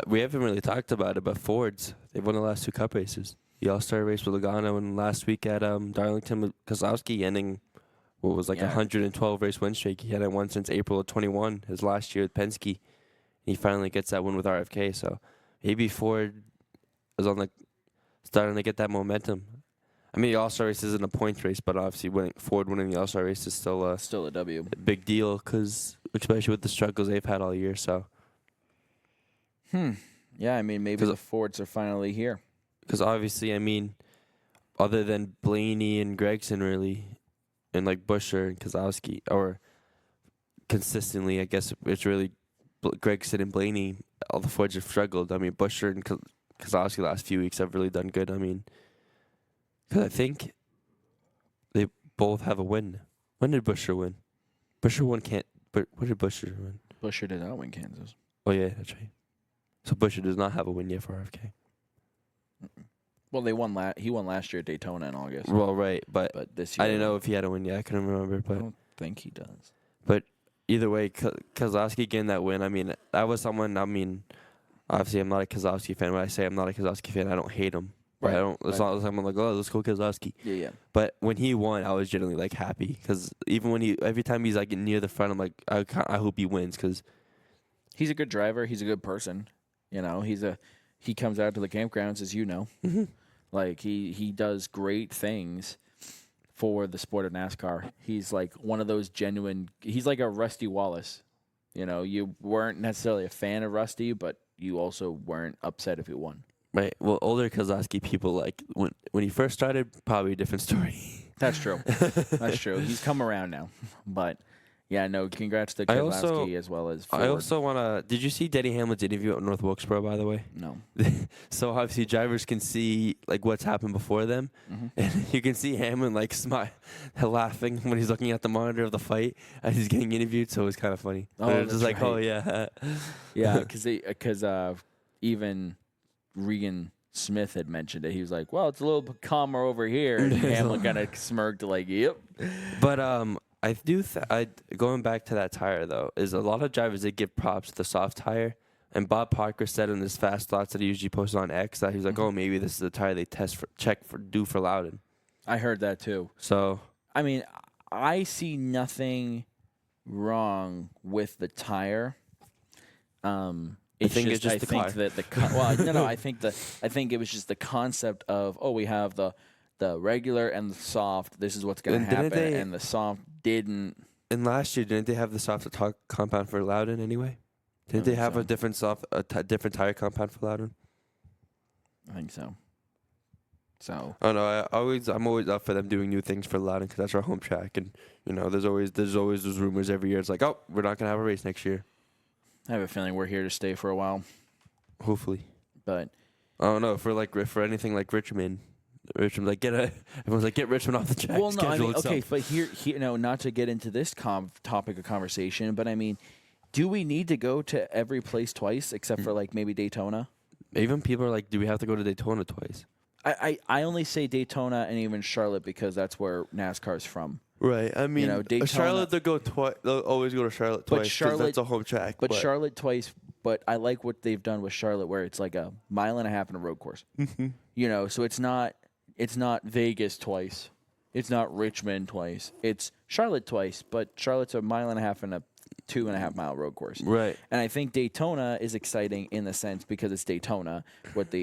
Speaker 2: We haven't really talked about it, but Fords, they've won the last 2 Cup races. The All-Star race with Logano, and last week at Darlington with Kozlowski ending what was like 112 race win streak. He hadn't won since April of 21, his last year with Penske. And he finally gets that win with RFK. So maybe Ford is starting to get that momentum. The All-Star race isn't a points race, but obviously Ford winning the All-Star race is still
Speaker 1: a W.
Speaker 2: A big deal, especially with the struggles they've had all year. So.
Speaker 1: Yeah, maybe the Fords are finally here.
Speaker 2: Because obviously, other than Blaney and Gregson, really, and like Buescher and Kozlowski, or consistently, I guess it's really Gregson and Blaney. All the Fords have struggled. Buescher and Kozlowski the last few weeks have really done good. Because I think they both have a win. When did Buescher win? Buescher won But what did Buescher win?
Speaker 1: Buescher did not win Kansas.
Speaker 2: Oh yeah, that's right. So Buescher does not have a win yet for RFK.
Speaker 1: Well, he won last year at Daytona in August.
Speaker 2: Well, right, but
Speaker 1: this year
Speaker 2: I didn't know if he had a win yet. I couldn't remember, but
Speaker 1: I don't think he does.
Speaker 2: But either way, Kozlowski getting that win. That was someone. Obviously, I'm not a Kozlowski fan. When I say I'm not a Kozlowski fan, I don't hate him. Right. It's not like I'm like, oh, let's go Kozlowski.
Speaker 1: Yeah.
Speaker 2: But when he won, I was genuinely happy because even every time he's near the front, I'm like, I hope he wins because
Speaker 1: he's a good driver. He's a good person. He comes out to the campgrounds, as you know.
Speaker 2: Mm-hmm.
Speaker 1: Like he does great things for the sport of NASCAR. He's like one of those genuine. He's like a Rusty Wallace. You weren't necessarily a fan of Rusty, but you also weren't upset if it won.
Speaker 2: Right. Well, older Kozlowski people, like, when he first started, probably a different story.
Speaker 1: That's true. That's true. He's come around now. But, yeah, no, congrats to Kozlowski as well as Ford.
Speaker 2: I also want to... Did you see Denny Hamlin's interview at North Wilkesboro, by the way?
Speaker 1: No.
Speaker 2: So, obviously, drivers can see, like, what's happened before them. Mm-hmm. And you can see Hamlin, like, laughing when he's looking at the monitor of the fight as he's getting interviewed. So, it was kind of funny.
Speaker 1: Oh,
Speaker 2: it's just
Speaker 1: right.
Speaker 2: like, oh, yeah.
Speaker 1: Yeah, because even Regan Smith had mentioned it. He was like, well, it's a little bit calmer over here. And Hamlin kind of smirked like, yep.
Speaker 2: But I do going back to that tire, though, is a lot of drivers, they give props to the soft tire. And Bob Parker said in his Fast Thoughts that he usually posted on X that he was like, oh, maybe this is the tire they do for Loudon.
Speaker 1: I heard that too.
Speaker 2: So,
Speaker 1: I mean, I see nothing wrong with the tire. I think it was just the concept of, we have the regular and the soft. This is what's going to happen, and the soft didn't.
Speaker 2: And last year, didn't they have the soft compound for Loudon anyway? Didn't they have a different different tire compound for Loudon?
Speaker 1: I think so. So.
Speaker 2: Oh no, I'm always up for them doing new things for Loudon because that's our home track, and there's always those rumors every year. It's like, oh, we're not gonna have a race next year.
Speaker 1: I have a feeling we're here to stay for a while.
Speaker 2: Hopefully.
Speaker 1: But
Speaker 2: I don't know, for anything like Richmond, everyone's like, get Richmond off the track.
Speaker 1: Well, no, I mean, okay, but here, not to get into this topic of conversation, but I mean, do we need to go to every place twice except for like maybe Daytona?
Speaker 2: Even people are like, do we have to go to Daytona twice?
Speaker 1: I only say Daytona and even Charlotte because that's where NASCAR's from.
Speaker 2: Right. I mean,
Speaker 1: Daytona,
Speaker 2: Charlotte, they'll always go to Charlotte twice because that's a home track.
Speaker 1: But Charlotte twice, but I like what they've done with Charlotte where it's like a mile and a half in a road course. Mm-hmm. So it's not Vegas twice. It's not Richmond twice. It's Charlotte twice, but Charlotte's a mile and a half in a 2.5 mile road course.
Speaker 2: Right.
Speaker 1: And I think Daytona is exciting in the sense because it's Daytona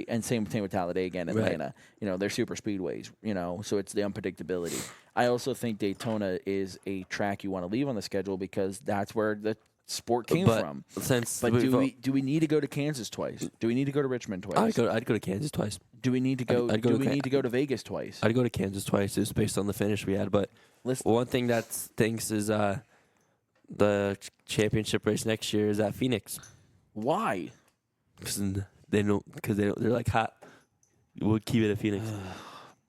Speaker 1: and same with Talladega and Atlanta. Right. They're super speedways, so it's the unpredictability. I also think Daytona is a track you want to leave on the schedule because that's where the sport came from. Do we need to go to Kansas twice? Do we need to go to Richmond twice?
Speaker 2: I'd go to Kansas twice.
Speaker 1: Do we need to go need to go to Vegas twice?
Speaker 2: I'd go to Kansas twice just based on the finish we had, but one thing that stinks is the championship race next year is at Phoenix.
Speaker 1: Why?
Speaker 2: Because they're like hot. We'll keep it at Phoenix.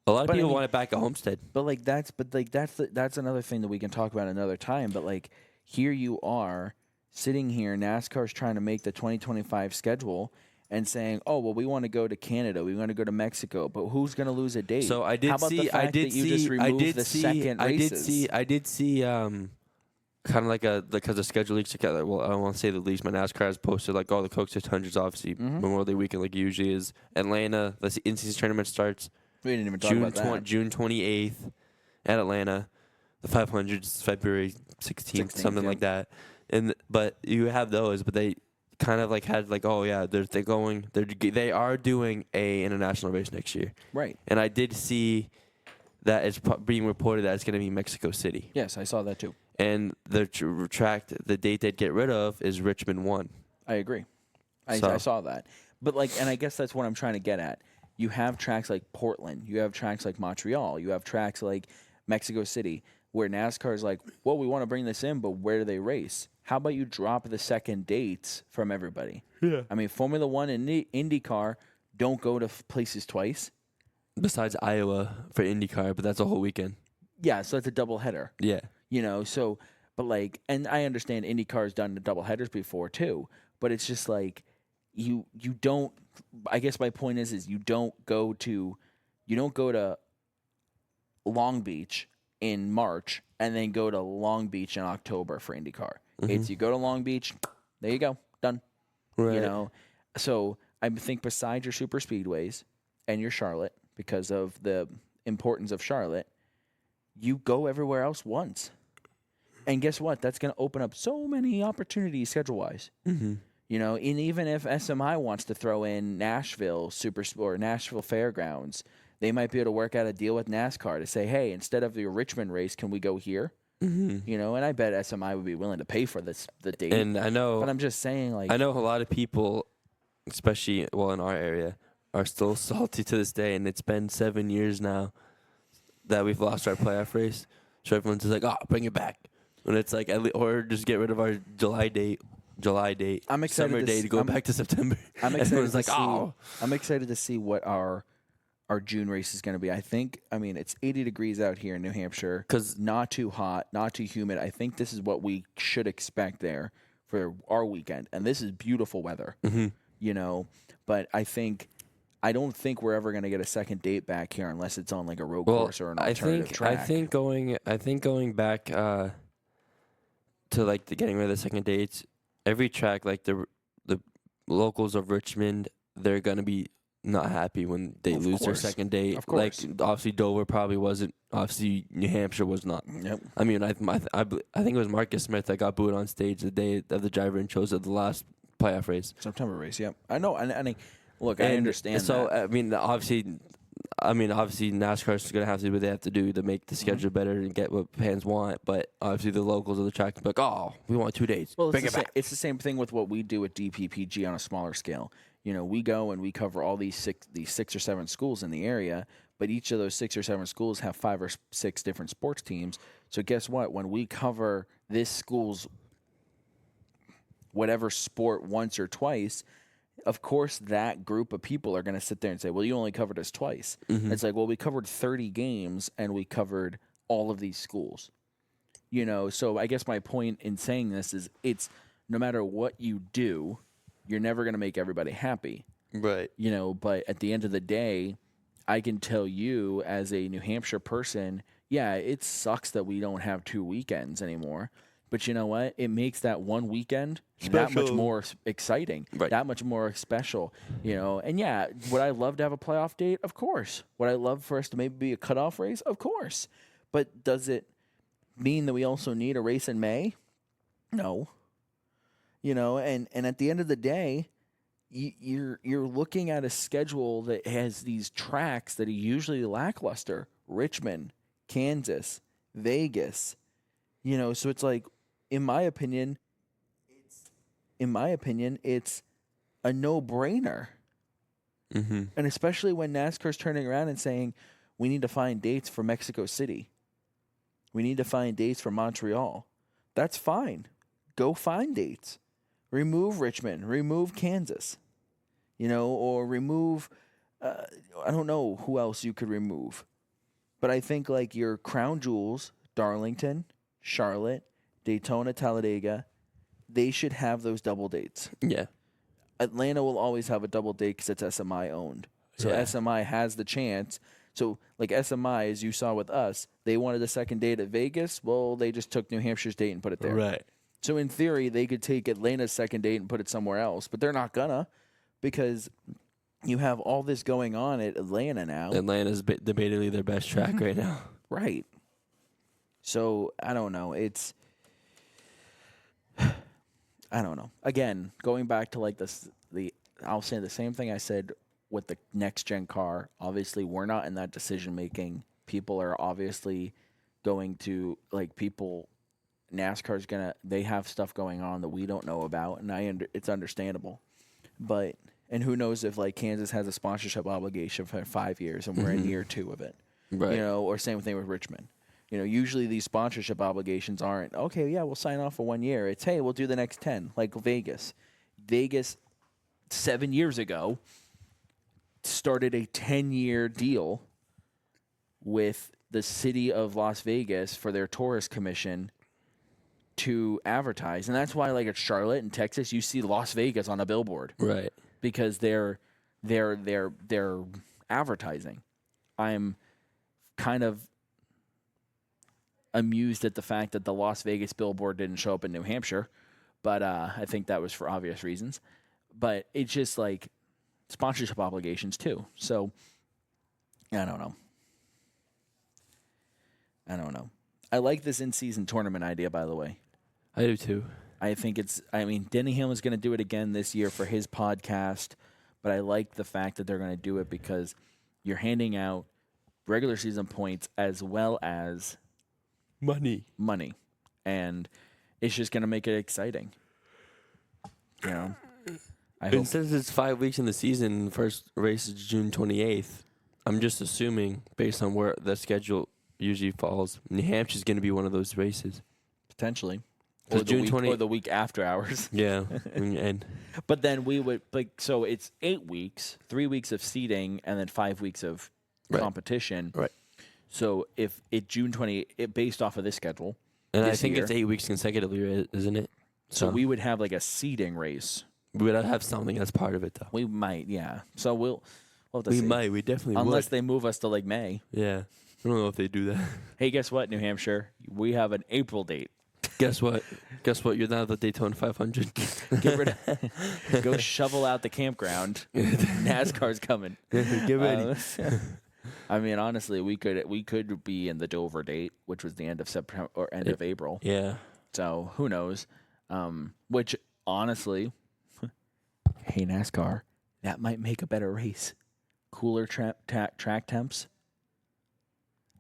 Speaker 2: A lot of people want it back at Homestead.
Speaker 1: But that's another thing that we can talk about another time. But here you are sitting here, NASCAR's trying to make the 2025 schedule and saying, oh well, we want to go to Canada, we want to go to Mexico, but who's going to lose a date?
Speaker 2: So I did see kind of because the schedule leaks together. Well, I don't want to say the leaks, but NASCAR has posted all the Coke 600s, obviously, Memorial Day weekend like it usually is. Atlanta, the in-season tournament starts
Speaker 1: we didn't even talk about that.
Speaker 2: June 28th at Atlanta. The 500s February 16th, something like that. But you have those, but they kind of had oh yeah, they are doing a international race next year.
Speaker 1: Right.
Speaker 2: And I did see that it's being reported that it's going to be Mexico City.
Speaker 1: Yes, I saw that too.
Speaker 2: And the date they'd get rid of is Richmond 1.
Speaker 1: I agree. I saw that. But and I guess that's what I'm trying to get at. You have tracks like Portland, you have tracks like Montreal, you have tracks like Mexico City, where NASCAR is like, well, we want to bring this in, but where do they race? How about you drop the second dates from everybody?
Speaker 2: Yeah.
Speaker 1: I mean, Formula One and Indycar don't go to places twice.
Speaker 2: Besides Iowa for IndyCar, but that's a whole weekend.
Speaker 1: Yeah, so it's a double header.
Speaker 2: Yeah.
Speaker 1: But and I understand IndyCar's done the double headers before too, but it's just you don't. I guess my point is you don't go to Long Beach in March and then go to Long Beach in October for IndyCar. Mm-hmm. It's you go to Long Beach, there you go, done.
Speaker 2: Right.
Speaker 1: So I think besides your super speedways and your Charlotte, because of the importance of Charlotte, you go everywhere else once. And guess what? That's going to open up so many opportunities schedule-wise.
Speaker 2: Mm-hmm.
Speaker 1: And even if SMI wants to throw in Nashville or Nashville Fairgrounds, they might be able to work out a deal with NASCAR to say, hey, instead of your Richmond race, can we go here? Mm-hmm. And I bet SMI would be willing to pay for the date.
Speaker 2: And I know,
Speaker 1: but I'm just saying,
Speaker 2: I know a lot of people especially in our area, are still salty to this day, and it's been 7 years now that we've lost our playoff race. So everyone's just like, "Oh, bring it back," and it's like, or just get rid of our July date,
Speaker 1: I'm excited
Speaker 2: summer day to go back to September.
Speaker 1: I'm excited
Speaker 2: Everyone's
Speaker 1: to
Speaker 2: like,
Speaker 1: see,
Speaker 2: "Oh."
Speaker 1: I'm excited to see what our June race is going to be. I mean, it's 80 degrees out here in New Hampshire.
Speaker 2: 'Cause-
Speaker 1: not too hot, not too humid. I think this is what we should expect there for our weekend. And this is beautiful weather, you know. But I don't think we're ever going to get a second date back here unless it's on like a road course or an alternative track.
Speaker 2: I think going back to like the getting rid of the second dates, every track like the locals of Richmond, they're gonna be not happy when they lose their second date.
Speaker 1: Of course.
Speaker 2: Like obviously Dover probably wasn't. Obviously New Hampshire was not.
Speaker 1: Yep.
Speaker 2: I mean, I think it was Marcus Smith that got booed on stage the day of the driver and chose at the last playoff race.
Speaker 1: September race, yep. I know, and look, I understand
Speaker 2: so,
Speaker 1: that.
Speaker 2: I mean, obviously, NASCAR is going to have to do what they have to do to make the schedule better and get what fans want. But obviously, the locals of the track are like, "Oh, we want 2 dates.
Speaker 1: Well,
Speaker 2: Bring it back."
Speaker 1: It's the same thing with what we do at DPPG on a smaller scale. You know, we go and we cover all these six or seven schools in the area, but each of those 6 or 7 schools have 5 or 6 different sports teams. So guess what? When we cover this school's whatever sport once or twice, of course that group of people are going to sit there and say, well, you only covered us twice. It's like, well, we covered 30 games and we covered all of these schools. You know, so I guess my point in saying this is it's no matter what you do, you're never going to make everybody happy.
Speaker 2: Right.
Speaker 1: You know, but at the end of the day, I can tell you as a New Hampshire person, yeah, it sucks that we don't have 2 weekends anymore. But you know what? It makes that one weekend that much more exciting, that much more special, you know. And yeah, would I love to have a playoff date? Of course. Would I love for us to maybe be a cutoff race? Of course. But does it mean that we also need a race in May? No. You know, and at the end of the day, you're looking at a schedule that has these tracks that are usually lackluster: Richmond, Kansas, Vegas. You know, so it's like, in my opinion, it's a no-brainer. And especially when NASCAR's turning around and saying, we need to find dates for Mexico City. We need to find dates for Montreal. That's fine. Go find dates. Remove Richmond. Remove Kansas. You know, or remove, I don't know who else you could remove. But I think like your crown jewels, Darlington, Charlotte, Daytona, Talladega, they should have those double dates.
Speaker 2: Yeah.
Speaker 1: Atlanta will always have a double date because it's SMI owned. So SMI has the chance. So like SMI, as you saw with us, they wanted a second date at Vegas. Well, they just took New Hampshire's date and put it there.
Speaker 2: Right.
Speaker 1: So in theory, they could take Atlanta's second date and put it somewhere else. But they're not gonna, because you have all this going on at Atlanta now.
Speaker 2: Atlanta's debatably their best track right now.
Speaker 1: Right. So I don't know. I don't know. Again, going back to like I'll say the same thing I said with the next gen car. Obviously, we're not in that decision making. People are obviously going to NASCAR's they have stuff going on that we don't know about, and it's understandable. And who knows if like Kansas has a sponsorship obligation for 5 years and we're in year 2 of it. Right. You know, or same thing with Richmond. You know, usually these sponsorship obligations aren't, okay, yeah, we'll sign off for 1 year. It's, hey, we'll do the next 10, like Vegas. Vegas, 7 years ago, started a 10-year deal with the city of Las Vegas for their tourist commission to advertise. And that's why, like, at Charlotte and Texas, you see Las Vegas on a billboard.
Speaker 2: Right.
Speaker 1: Because they're advertising. I'm kind of amused at the fact that the Las Vegas billboard didn't show up in New Hampshire, but I think that was for obvious reasons. But it's just like sponsorship obligations too. So I don't know. I like this in-season tournament idea, by the way.
Speaker 2: I do too.
Speaker 1: I think Denny Hamlin's going to do it again this year for his podcast, but I like the fact that they're going to do it because you're handing out regular season points as well as money, and it's just going to make it exciting. You know, I
Speaker 2: And
Speaker 1: hope.
Speaker 2: since it's 5 weeks in the season, first race is June 28th. I'm just assuming, based on where the schedule usually falls, New Hampshire's going to be one of those races.
Speaker 1: Potentially.
Speaker 2: So
Speaker 1: Or
Speaker 2: June 20
Speaker 1: or the week after ours.
Speaker 2: Yeah, and
Speaker 1: But then we would so it's 8 weeks, 3 weeks of seeding, and then 5 weeks of
Speaker 2: Right.
Speaker 1: competition.
Speaker 2: Right.
Speaker 1: So if it June 20, based off of this schedule,
Speaker 2: I
Speaker 1: this
Speaker 2: think
Speaker 1: year,
Speaker 2: it's 8 weeks consecutively, isn't it?
Speaker 1: so we would have like a seeding race.
Speaker 2: we would have something that's part of it, though.
Speaker 1: We might, yeah. So we'll have to
Speaker 2: We
Speaker 1: see.
Speaker 2: might. We definitely
Speaker 1: Unless
Speaker 2: would.
Speaker 1: they move us to like May.
Speaker 2: Yeah. I don't know if they do that.
Speaker 1: Hey, guess what, New Hampshire? We have an April date.
Speaker 2: Guess what? Guess what? You're now the Daytona 500.
Speaker 1: Get rid of, go shovel out the campground. NASCAR's coming.
Speaker 2: Get ready.
Speaker 1: I mean, honestly, we could be in the Dover date, which was the end of September or end of April.
Speaker 2: Yeah.
Speaker 1: So who knows? Which honestly, hey NASCAR, that might make a better race. Cooler track temps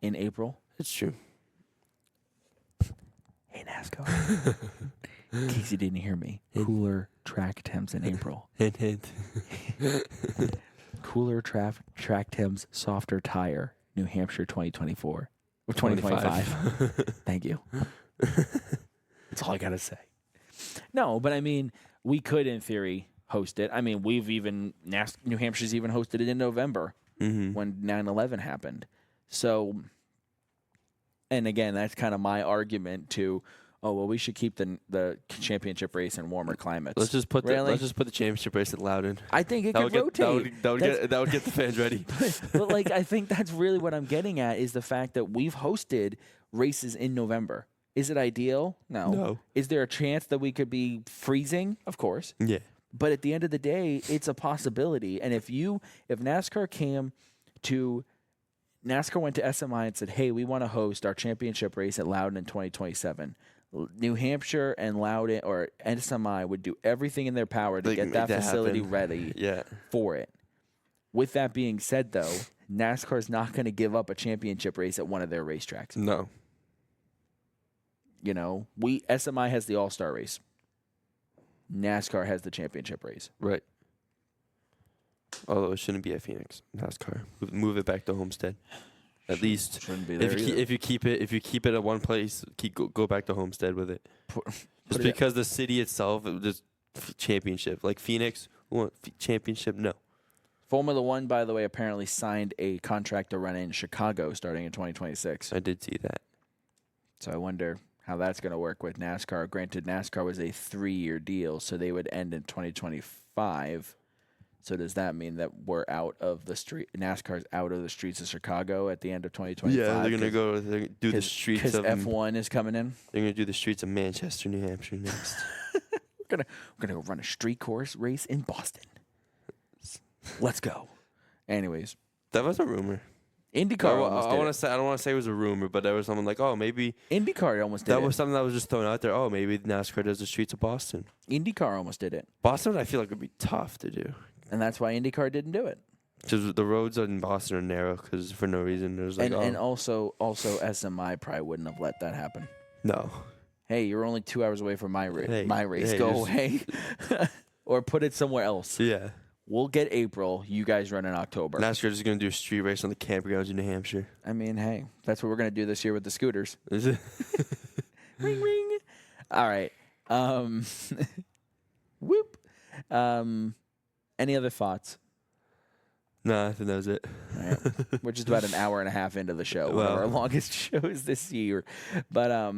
Speaker 1: in April.
Speaker 2: It's true.
Speaker 1: Hey NASCAR, in case you didn't hear me, cooler track temps in April.
Speaker 2: Hint, hint.
Speaker 1: Cooler track temps, softer tire, New Hampshire 2024. Or 2025. Thank you. That's all I got to say. No, but I mean, we could, in theory, host it. I mean, New Hampshire's even hosted it in November when 9/11 happened. So, and again, that's kind of my argument to, we should keep the championship race in warmer climates.
Speaker 2: Let's just put
Speaker 1: Really?
Speaker 2: the championship race at Loudon.
Speaker 1: I think it could rotate.
Speaker 2: That would get the fans ready.
Speaker 1: But like, I think that's really what I'm getting at is the fact that we've hosted races in November. Is it ideal? No. Is there a chance that we could be freezing? Of course.
Speaker 2: Yeah.
Speaker 1: But at the end of the day, it's a possibility. And if NASCAR went to SMI and said, hey, we want to host our championship race at Loudon in 2027, New Hampshire and Loudon or SMI would do everything in their power to get that facility ready for it. With that being said, though, NASCAR is not going to give up a championship race at one of their racetracks.
Speaker 2: No.
Speaker 1: You know, SMI has the All-Star race. NASCAR has the championship race.
Speaker 2: Right. Although it shouldn't be at Phoenix, NASCAR. Move it back to Homestead. At least
Speaker 1: Shouldn't be there
Speaker 2: if you keep it at one place, go back to Homestead with it. Just because the city itself, just championship. Like Phoenix, championship, no.
Speaker 1: Formula One, by the way, apparently signed a contract to run in Chicago starting in 2026.
Speaker 2: I did see that.
Speaker 1: So I wonder how that's going to work with NASCAR. Granted, NASCAR was a 3-year deal, so they would end in 2025. So does that mean that we're out of the street? NASCAR's out of the streets of Chicago at the end of 2025?
Speaker 2: Yeah, they're gonna do the streets of
Speaker 1: because F1 is coming in.
Speaker 2: They're gonna do the streets of Manchester, New Hampshire next.
Speaker 1: We're gonna go run a street course race in Boston. Let's go. Anyways,
Speaker 2: that was a rumor.
Speaker 1: IndyCar almost did it.
Speaker 2: I don't want to say it was a rumor, but there was someone like, maybe
Speaker 1: IndyCar almost did it.
Speaker 2: That was something that was just thrown out there. Maybe NASCAR does the streets of Boston.
Speaker 1: IndyCar almost did it.
Speaker 2: Boston, I feel like would be tough to do.
Speaker 1: And that's why IndyCar didn't do it.
Speaker 2: Because the roads in Boston are narrow. Because for no reason, there's like
Speaker 1: and also SMI probably wouldn't have let that happen.
Speaker 2: No.
Speaker 1: Hey, you're only 2 hours away from my race.
Speaker 2: Hey,
Speaker 1: Go away, or put it somewhere else.
Speaker 2: Yeah.
Speaker 1: We'll get April. You guys run in October.
Speaker 2: NASCAR is going to do a street race on the campgrounds in New Hampshire.
Speaker 1: I mean, hey, that's what we're going to do this year with the scooters.
Speaker 2: Is it?
Speaker 1: Ring, ring. All right. Whoop. Any other thoughts?
Speaker 2: No, I think that was it.
Speaker 1: All right. We're just about an hour and a half into the show. One of our longest shows this year. But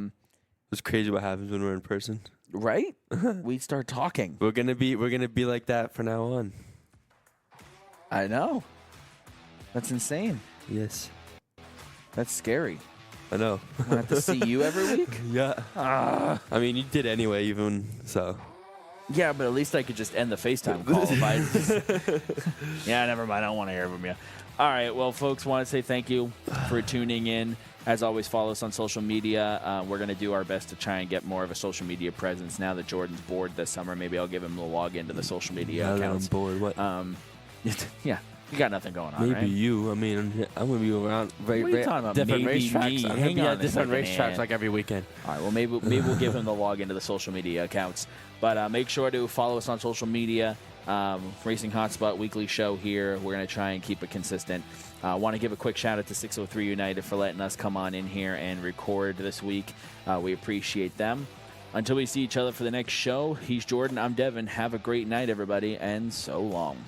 Speaker 2: it's crazy what happens when we're in person.
Speaker 1: Right? We start talking.
Speaker 2: We're gonna be like that from now on.
Speaker 1: I know. That's insane.
Speaker 2: Yes.
Speaker 1: That's scary.
Speaker 2: I know.
Speaker 1: I have to see you every week?
Speaker 2: Yeah. I mean, you did anyway, even so.
Speaker 1: Yeah, but at least I could just end the FaceTime call. Yeah, never mind. I don't want to hear from you. All right. Well, folks, want to say thank you for tuning in. As always, follow us on social media. We're going to do our best to try and get more of a social media presence. Now that Jordan's bored this summer, maybe I'll give him the login to the social media accounts.
Speaker 2: I'm bored. What?
Speaker 1: Yeah. You got nothing going on,
Speaker 2: maybe
Speaker 1: right?
Speaker 2: you. I mean, I'm going to be around
Speaker 1: What are you talking about?
Speaker 2: different
Speaker 1: Maybe
Speaker 2: racetracks.
Speaker 1: me.
Speaker 2: I'm going
Speaker 1: Hang
Speaker 2: to be
Speaker 1: on
Speaker 2: at
Speaker 1: a
Speaker 2: different
Speaker 1: second,
Speaker 2: racetracks
Speaker 1: man.
Speaker 2: like every weekend.
Speaker 1: All right, well, maybe we'll give him the login to the social media accounts. But make sure to follow us on social media. Racing Hotspot weekly show here. We're going to try and keep it consistent. I want to give a quick shout out to 603 United for letting us come on in here and record this week. We appreciate them. Until we see each other for the next show, he's Jordan, I'm Devin. Have a great night, everybody, and so long.